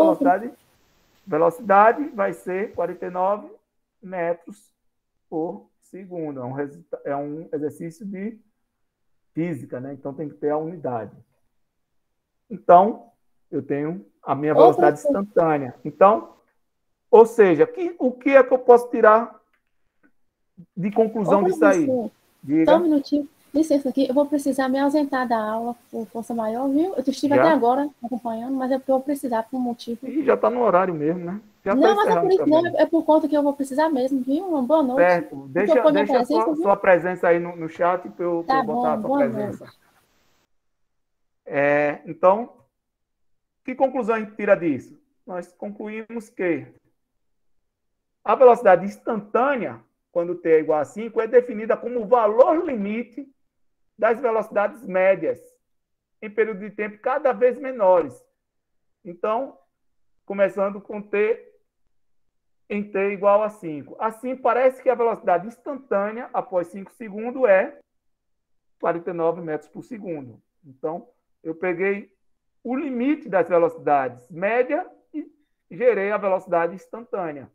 velocidade vai ser 49 metros por segundo. É um exercício de física, né? Então, tem que ter a unidade. Então, eu tenho a minha velocidade instantânea. Então, ou seja, o que é que eu posso tirar de conclusão disso aí? Diga. Só um minutinho. Licença aqui, eu vou precisar me ausentar da aula por força maior, viu? Eu estive até agora acompanhando, mas é porque eu vou precisar por um motivo. E já está no horário mesmo, né? Já não, mas é por isso, não, é por conta que eu vou precisar mesmo, viu? Uma boa noite. Certo. Deixa sua presença aí no chat para eu botar a sua presença. Então, que conclusão a gente tira disso? Nós concluímos que a velocidade instantânea, quando t é igual a 5, é definida como o valor limite das velocidades médias em período de tempo cada vez menores. Então, começando com t em t igual a 5. Assim, parece que a velocidade instantânea após 5 segundos é 49 metros por segundo. Então, eu peguei o limite das velocidades média e gerei a velocidade instantânea.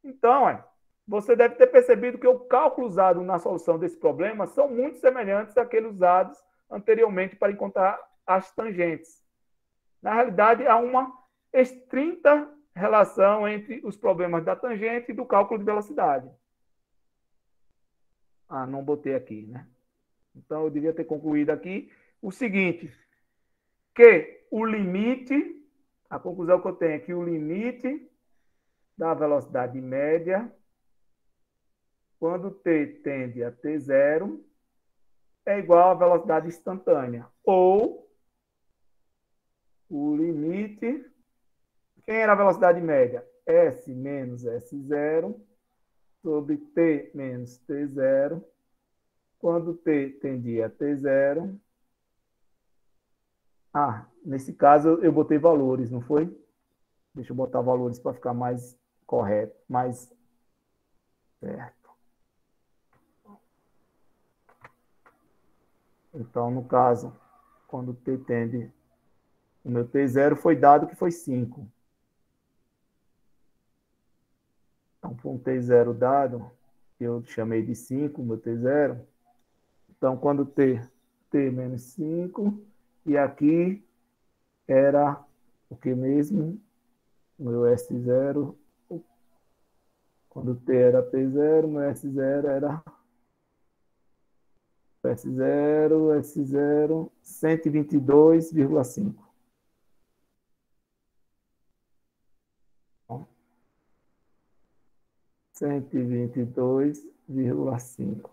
Então, você deve ter percebido que o cálculo usado na solução desse problema são muito semelhantes àqueles usados anteriormente para encontrar as tangentes. Na realidade, há uma estrita relação entre os problemas da tangente e do cálculo de velocidade. Não botei aqui, né? Então, eu devia ter concluído aqui o seguinte, que o limite, a conclusão que eu tenho é que o limite da velocidade média, quando t tende a t0, é igual à velocidade instantânea. Ou o limite... Quem era a velocidade média? S menos S0 sobre T menos T0, quando T tende a T0. Nesse caso eu botei valores, não foi? Deixa eu botar valores para ficar mais correto, mais certo. Então, no caso, quando T tende, o meu T0 foi dado que foi 5. Então, com um T0 dado, eu chamei de 5, meu T0. Então, quando T menos 5, e aqui era o que mesmo? O meu S0, quando T era T0, meu S0 era S0, 122,5. 122,5.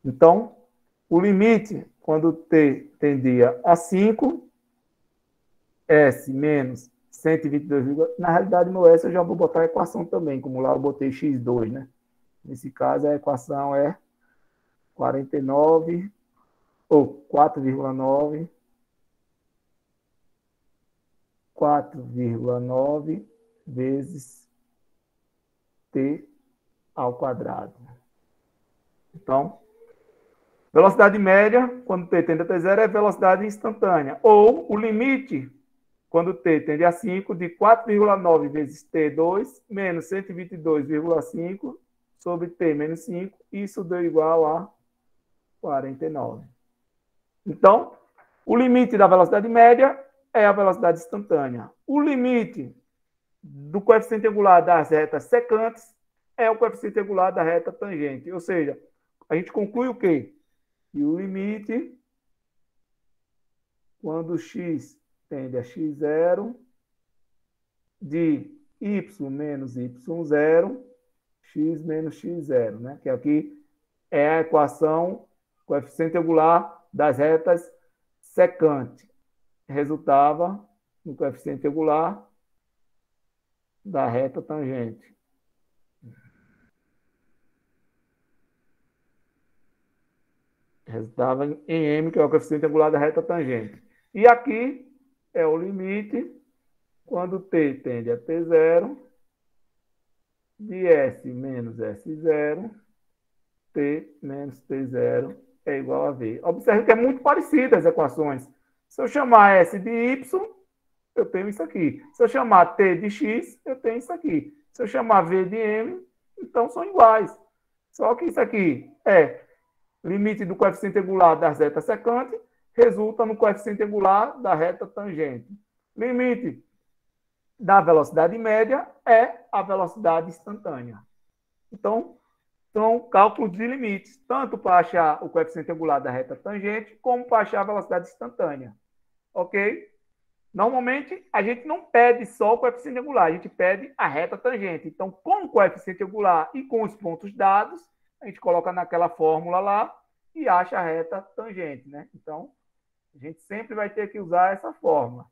Então, o limite, quando T tendia a 5, S menos 122, na realidade, no S eu já vou botar a equação também, como lá eu botei x2, né? Nesse caso, a equação é 49, ou 4,9 vezes T ao quadrado. Então, velocidade média, quando T tende a T0, é velocidade instantânea. Ou o limite, quando T tende a 5, de 4,9 vezes T2 menos 122,5 sobre T menos 5. Isso deu igual a 49. Então, o limite da velocidade média é a velocidade instantânea. O limite do coeficiente angular das retas secantes é o coeficiente angular da reta tangente. Ou seja, a gente conclui o quê? E o limite, quando x tende a x0, de y menos y0, x menos x0, né? Que aqui é a equação coeficiente angular das retas secante. Resultava no coeficiente angular da reta tangente. Resultava em m, que é o coeficiente angular da reta tangente. E aqui é o limite quando t tende a t0, de s menos s0, t menos t0 é igual a v. Observe que é muito parecida as equações. Se eu chamar s de y, eu tenho isso aqui. Se eu chamar t de x, eu tenho isso aqui. Se eu chamar v de m, então são iguais. Só que isso aqui é limite do coeficiente angular das retas secantes, resulta no coeficiente angular da reta tangente. Limite da velocidade média é a velocidade instantânea. Então, são cálculos de limites, tanto para achar o coeficiente angular da reta tangente, como para achar a velocidade instantânea. Ok? Normalmente, a gente não pede só o coeficiente angular, a gente pede a reta tangente. Então, com o coeficiente angular e com os pontos dados, a gente coloca naquela fórmula lá e acha a reta tangente, né? Então, a gente sempre vai ter que usar essa fórmula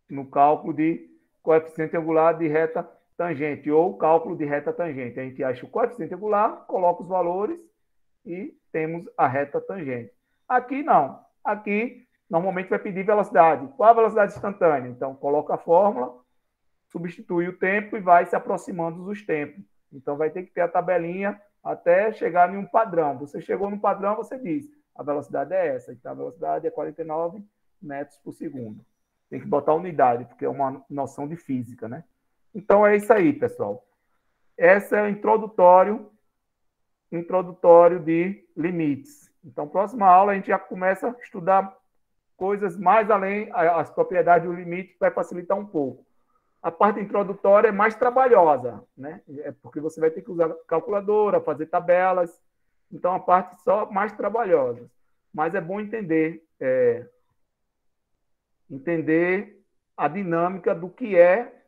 no cálculo de coeficiente angular de reta tangente ou cálculo de reta tangente. A gente acha o coeficiente angular, coloca os valores e temos a reta tangente. Aqui não. Aqui, normalmente vai pedir velocidade. Qual a velocidade instantânea? Então, coloca a fórmula, substitui o tempo e vai se aproximando dos tempos. Então, vai ter que ter a tabelinha até chegar em um padrão. Você chegou no padrão, você diz, a velocidade é essa. Então, a velocidade é 49 metros por segundo. Tem que botar unidade, porque é uma noção de física, né? Então, é isso aí, pessoal. Esse é o introdutório de limites. Então, próxima aula, a gente já começa a estudar coisas mais além, as propriedades do limite, vai facilitar um pouco. A parte introdutória é mais trabalhosa, né? É porque você vai ter que usar calculadora, fazer tabelas. Então, a parte só mais trabalhosa. Mas é bom entender a dinâmica do que é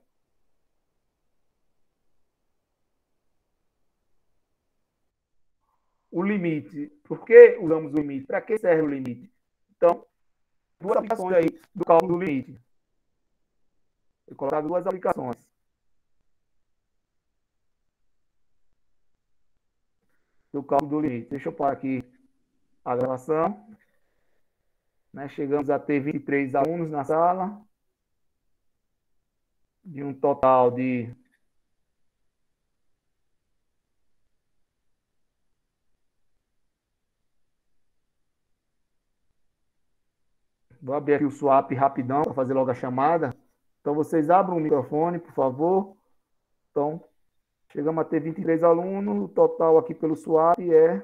o limite. Por que usamos o limite? Para que serve o limite? Então, duas aplicações aí do cálculo do limite. Foi colocado duas aplicações. Do cálculo do limite. Deixa eu parar aqui a gravação. Né? Chegamos a ter 23 alunos na sala, de um total de vou abrir aqui o swap rapidão para fazer logo a chamada. Então, vocês abram o microfone, por favor. Então, chegamos a ter 23 alunos. O total aqui pelo swap é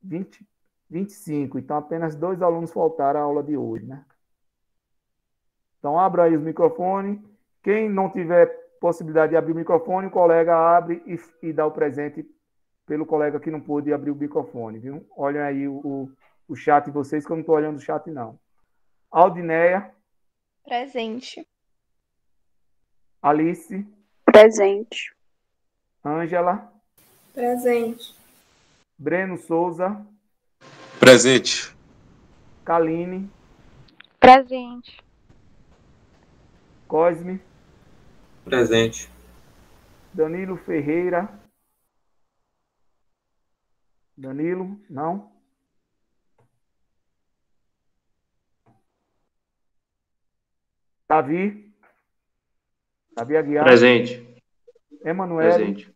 25. Então, apenas 2 alunos faltaram à aula de hoje, né? Então, abra aí os microfones. Quem não tiver possibilidade de abrir o microfone, o colega abre e dá o presente pelo colega que não pôde abrir o microfone, viu? Olhem aí o chat de vocês, que eu não estou olhando o chat, não. Aldineia. Presente. Alice. Presente. Ângela. Presente. Breno Souza. Presente. Kaline. Presente. Cosme. Presente. Danilo Ferreira. Danilo, não? Davi. Davi Aguiar. Presente. Emanuele. Presente.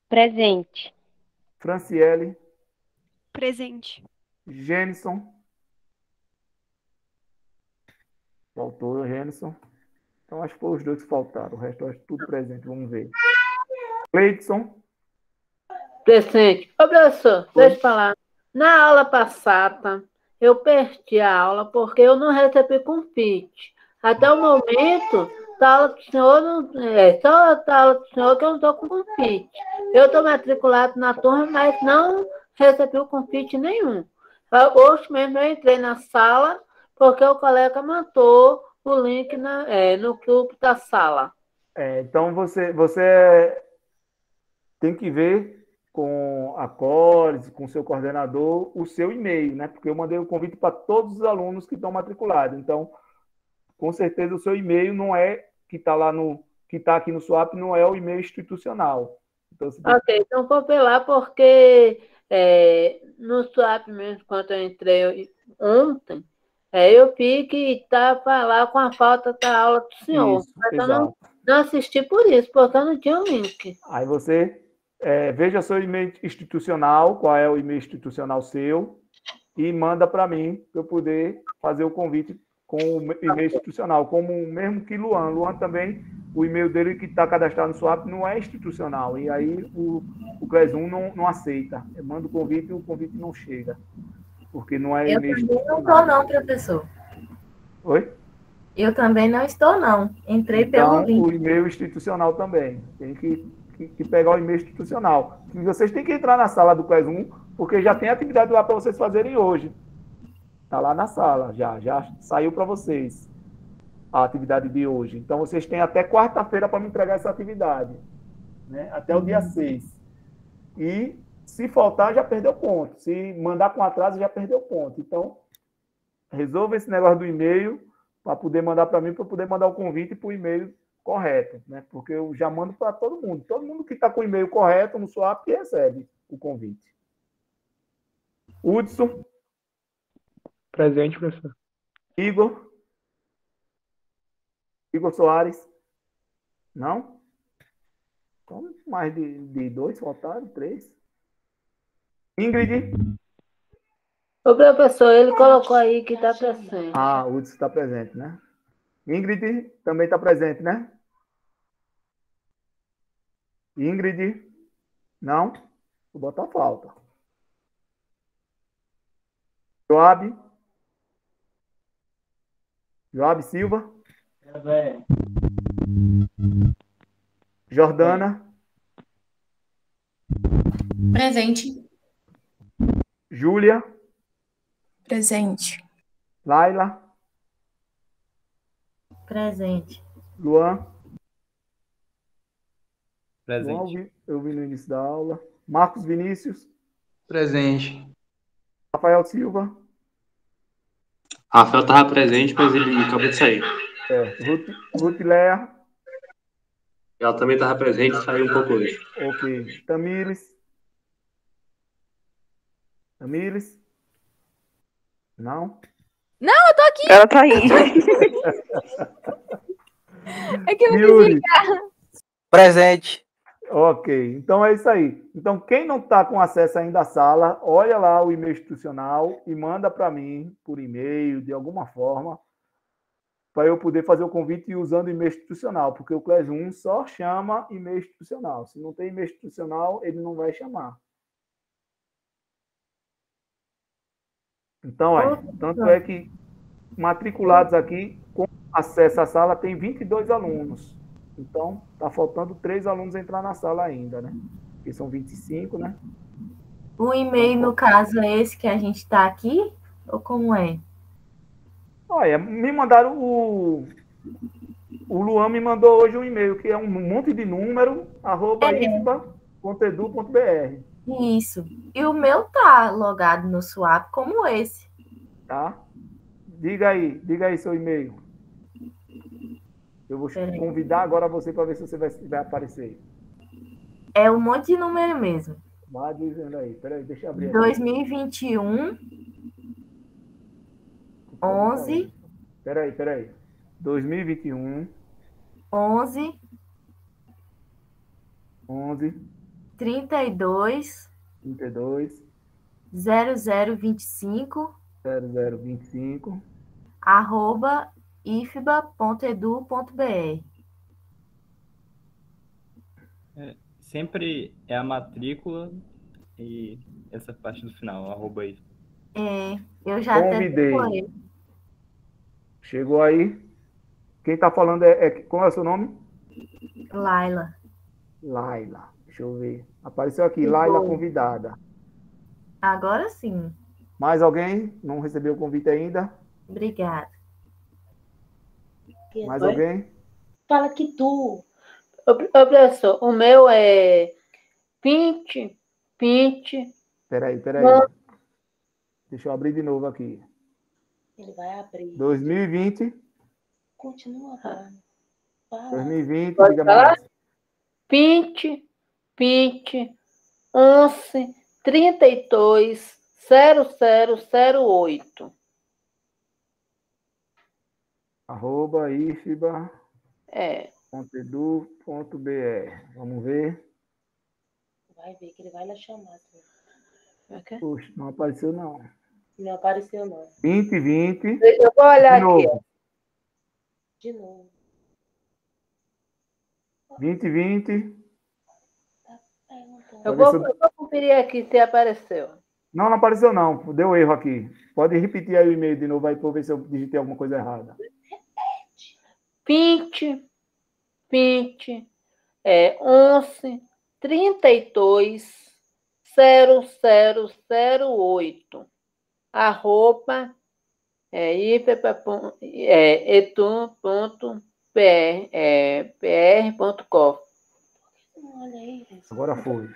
Presente. Franciele. Presente. Gênison. Faltou o Gênison. Então, acho que foram os dois que faltaram. O resto, eu acho tudo presente. Vamos ver. Cleidson. Presente. Ô, professor, deixa eu falar. Na aula passada, eu perdi a aula porque eu não recebi convite. Até o momento, a aula do senhor não, só a aula do senhor que eu não estou com convite. Eu estou matriculado na turma, mas não recebi o convite nenhum. Hoje mesmo eu entrei na sala porque o colega mandou o link no grupo da sala. Então, você tem que ver com a Cores, com o seu coordenador, o seu e-mail, né? Porque eu mandei o convite para todos os alunos que estão matriculados. Então, com certeza, o seu e-mail não é que está lá que está aqui no SWAP, não é o e-mail institucional. Então, Ok, então vou ver lá porque no SWAP mesmo, quando eu entrei ontem, eu vi que estava lá com a falta da aula do senhor. Isso, mas exato. eu não assisti por isso, porque eu não tinha o link. Aí você veja seu e-mail institucional, qual é o e-mail institucional seu, e manda para mim, para eu poder fazer o convite com o e-mail institucional, como o mesmo que Luan. Luan também, o e-mail dele que está cadastrado no SWAP não é institucional, e aí o CLES 1 não aceita. Eu mando o convite e o convite não chega, porque não é e-mail institucional. Eu também não estou não, professor. Oi? Eu também não estou não. Entrei pelo link. O e-mail institucional também. Tem que pegar o e-mail institucional. E vocês têm que entrar na sala do CLES 1, porque já tem atividade lá para vocês fazerem hoje. Está lá na sala, já saiu para vocês a atividade de hoje. Então, vocês têm até quarta-feira para me entregar essa atividade, né? Até o dia 6. E, se faltar, já perdeu ponto. Se mandar com atraso, já perdeu ponto. Então, resolva esse negócio do e-mail para poder mandar para mim, para poder mandar o convite para o e-mail correto, né? Porque eu já mando para todo mundo. Todo mundo que está com o e-mail correto no SWAP recebe o convite. Hudson. Presente, professor. Igor Soares. Não? Então, mais de 2 faltaram, 3. Ingrid. O professor, ele colocou aí que está presente. Ah, o Hudson está presente, né? Ingrid também está presente, né? Ingrid. Não? Vou botar falta. Joab Silva. Jordana. Presente. Júlia. Presente. Laila. Presente. Luan. Presente. Luan, eu vi no início da aula. Marcos Vinícius. Presente. Rafael Silva. Rafael estava presente, mas ele acabou de sair. Certo. Rutileia. Ela também estava presente, saiu um pouco hoje. Ok. Tamires. Tamires? Não? Não, eu tô aqui. Ela tá aí. É que eu me Yuri. desligar. Presente. Ok, então é isso aí. Então, quem não está com acesso ainda à sala, olha lá o e-mail institucional e manda para mim por e-mail, de alguma forma, para eu poder fazer o convite usando o e-mail institucional, porque o Class 1 só chama e-mail institucional. Se não tem e-mail institucional, ele não vai chamar. Então, tanto é que matriculados aqui, com acesso à sala, tem 22 alunos. Então, está faltando 3 alunos entrar na sala ainda, né? Porque são 25, né? O e-mail, no caso, é esse que a gente está aqui? Ou como é? Olha, me mandaram o Luan me mandou hoje um e-mail, que é um monte de número, @ifba.edu.br. Isso. E o meu tá logado no Swap como esse. Tá? Diga aí seu e-mail. Eu vou convidar agora você para ver se você vai aparecer. É um monte de número mesmo. Vai dizendo aí. Peraí, deixa eu abrir aqui. 2021 11. Peraí. 2021 11 32 0025 @ifba.edu.br. Sempre é a matrícula e essa parte do final, @ifba. Eu já convidei. Até Chegou aí. Quem está falando qual é o seu nome? Laila. Deixa eu ver. Apareceu aqui, Laila convidada. Agora sim. Mais alguém? Não recebeu o convite ainda? Obrigada. Mais alguém? Fala que tu. Ô, professor, o meu é 20. Peraí. Deixa eu abrir de novo aqui. Ele vai abrir. 2020. Continua, cara. Fala. 2020, Pode diga falar? mais. 20 11 32 0008. @ifba.edu.br. Vamos ver. Vai ver que ele vai lá chamar. Okay? Poxa, não apareceu não. Não apareceu não. 2020. Eu vou olhar de aqui. novo. De novo. 2020. Eu vou conferir aqui se apareceu. Não apareceu não. Deu erro aqui. Pode repetir aí o e-mail de novo aí para eu ver se eu digitei alguma coisa errada. 20 11 32 0008 @edu.pr.com. Agora foi.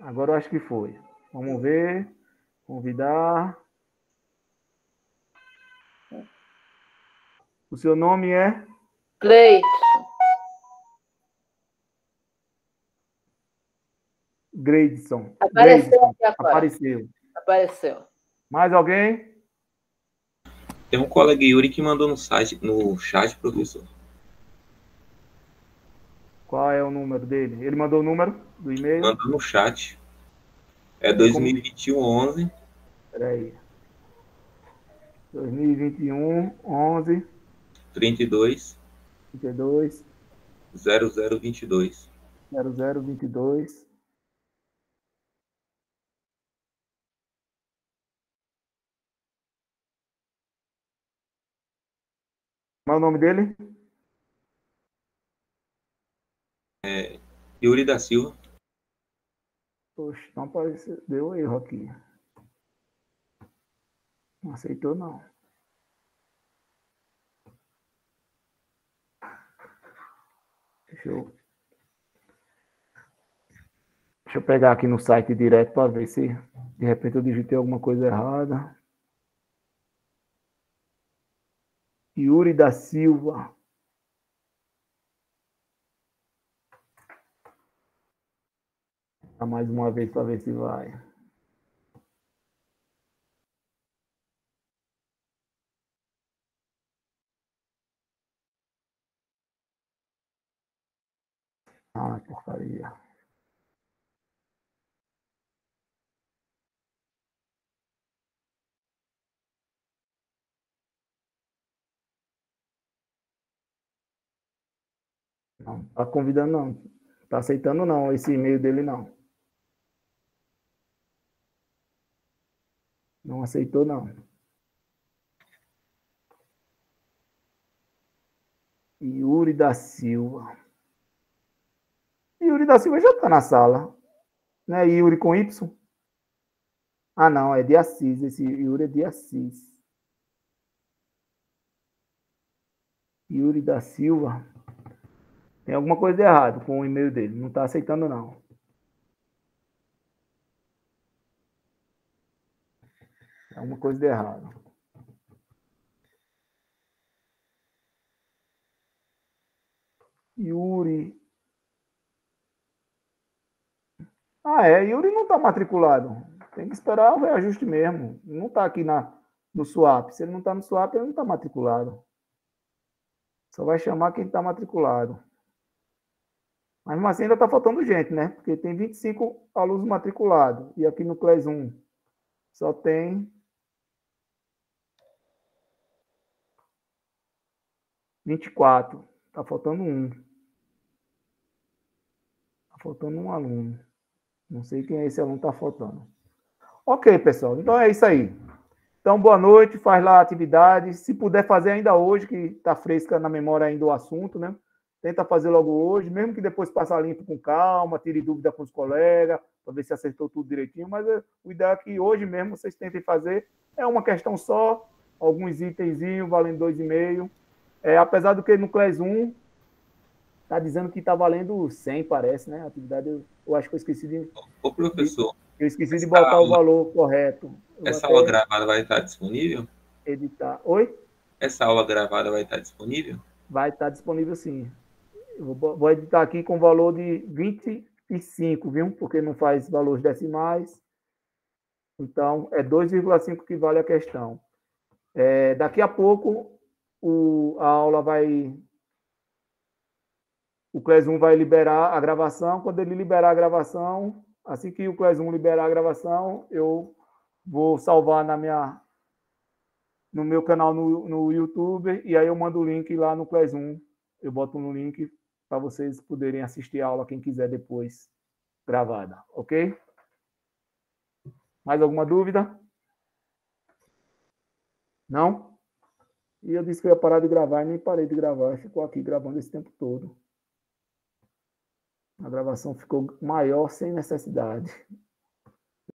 Agora eu acho que foi. Vamos ver. Convidar. O seu nome é? Gleidson. Apareceu. Mais alguém? Tem um colega Yuri que mandou no chat, professor. Qual é o número dele? Ele mandou o número do e-mail? Mandou no chat. É 2021 11. Peraí. 2021 11 32 0022. Qual é o nome dele? Yuri da Silva. Poxa, não apareceu. Deu erro aqui. Não aceitou, não. Deixa eu pegar aqui no site direto para ver se de repente eu digitei alguma coisa errada. Yuri da Silva. Mais uma vez para ver se vai. Ah, porcaria. Não, tá convidando não. Tá aceitando não, esse e-mail dele não. Não aceitou não. Yuri da Silva. Yuri da Silva já tá na sala. Não é Yuri com Y? Ah, não, é de Assis. Esse Yuri é de Assis. Yuri da Silva. Tem alguma coisa de errado com o e-mail dele. Não está aceitando, não. É alguma coisa de errado. Yuri. Ah, é. Yuri não está matriculado. Tem que esperar o reajuste mesmo. Não está aqui no swap. Se ele não está no swap, ele não está matriculado. Só vai chamar quem está matriculado. Mas assim ainda está faltando gente, né? Porque tem 25 alunos matriculados. E aqui no CLES 1 só tem 24. Está faltando um. Está faltando um aluno. Não sei quem é esse aluno que está faltando. Ok, pessoal. Então é isso aí. Então, boa noite. Faz lá a atividade. Se puder fazer ainda hoje, que está fresca na memória ainda o assunto, né? Tenta fazer logo hoje, mesmo que depois passe limpo com calma, tire dúvida com os colegas, para ver se acertou tudo direitinho. Mas o ideal é que hoje mesmo vocês tentem fazer. É uma questão só, alguns itenzinhos valendo 2,5. Apesar do que no CLES 1 está dizendo que está valendo 100, parece, né? A atividade, eu acho que eu esqueci de... Ô, professor. Eu esqueci de botar o valor correto. Essa aula gravada vai estar disponível? Editar. Oi? Essa aula gravada vai estar disponível? Vai estar disponível, sim. Eu vou editar aqui com valor de 25, viu? Porque não faz valores decimais. Então, é 2,5 que vale a questão. Daqui a pouco, a aula vai... O CLES 1 vai liberar a gravação. Quando ele liberar a gravação, assim que o CLES 1 liberar a gravação, eu vou salvar no meu canal no YouTube, e aí eu mando o link lá no CLES 1. Eu boto no link para vocês poderem assistir a aula, quem quiser depois, gravada. Ok? Mais alguma dúvida? Não? E eu disse que eu ia parar de gravar e nem parei de gravar. Ficou aqui gravando esse tempo todo. A gravação ficou maior sem necessidade.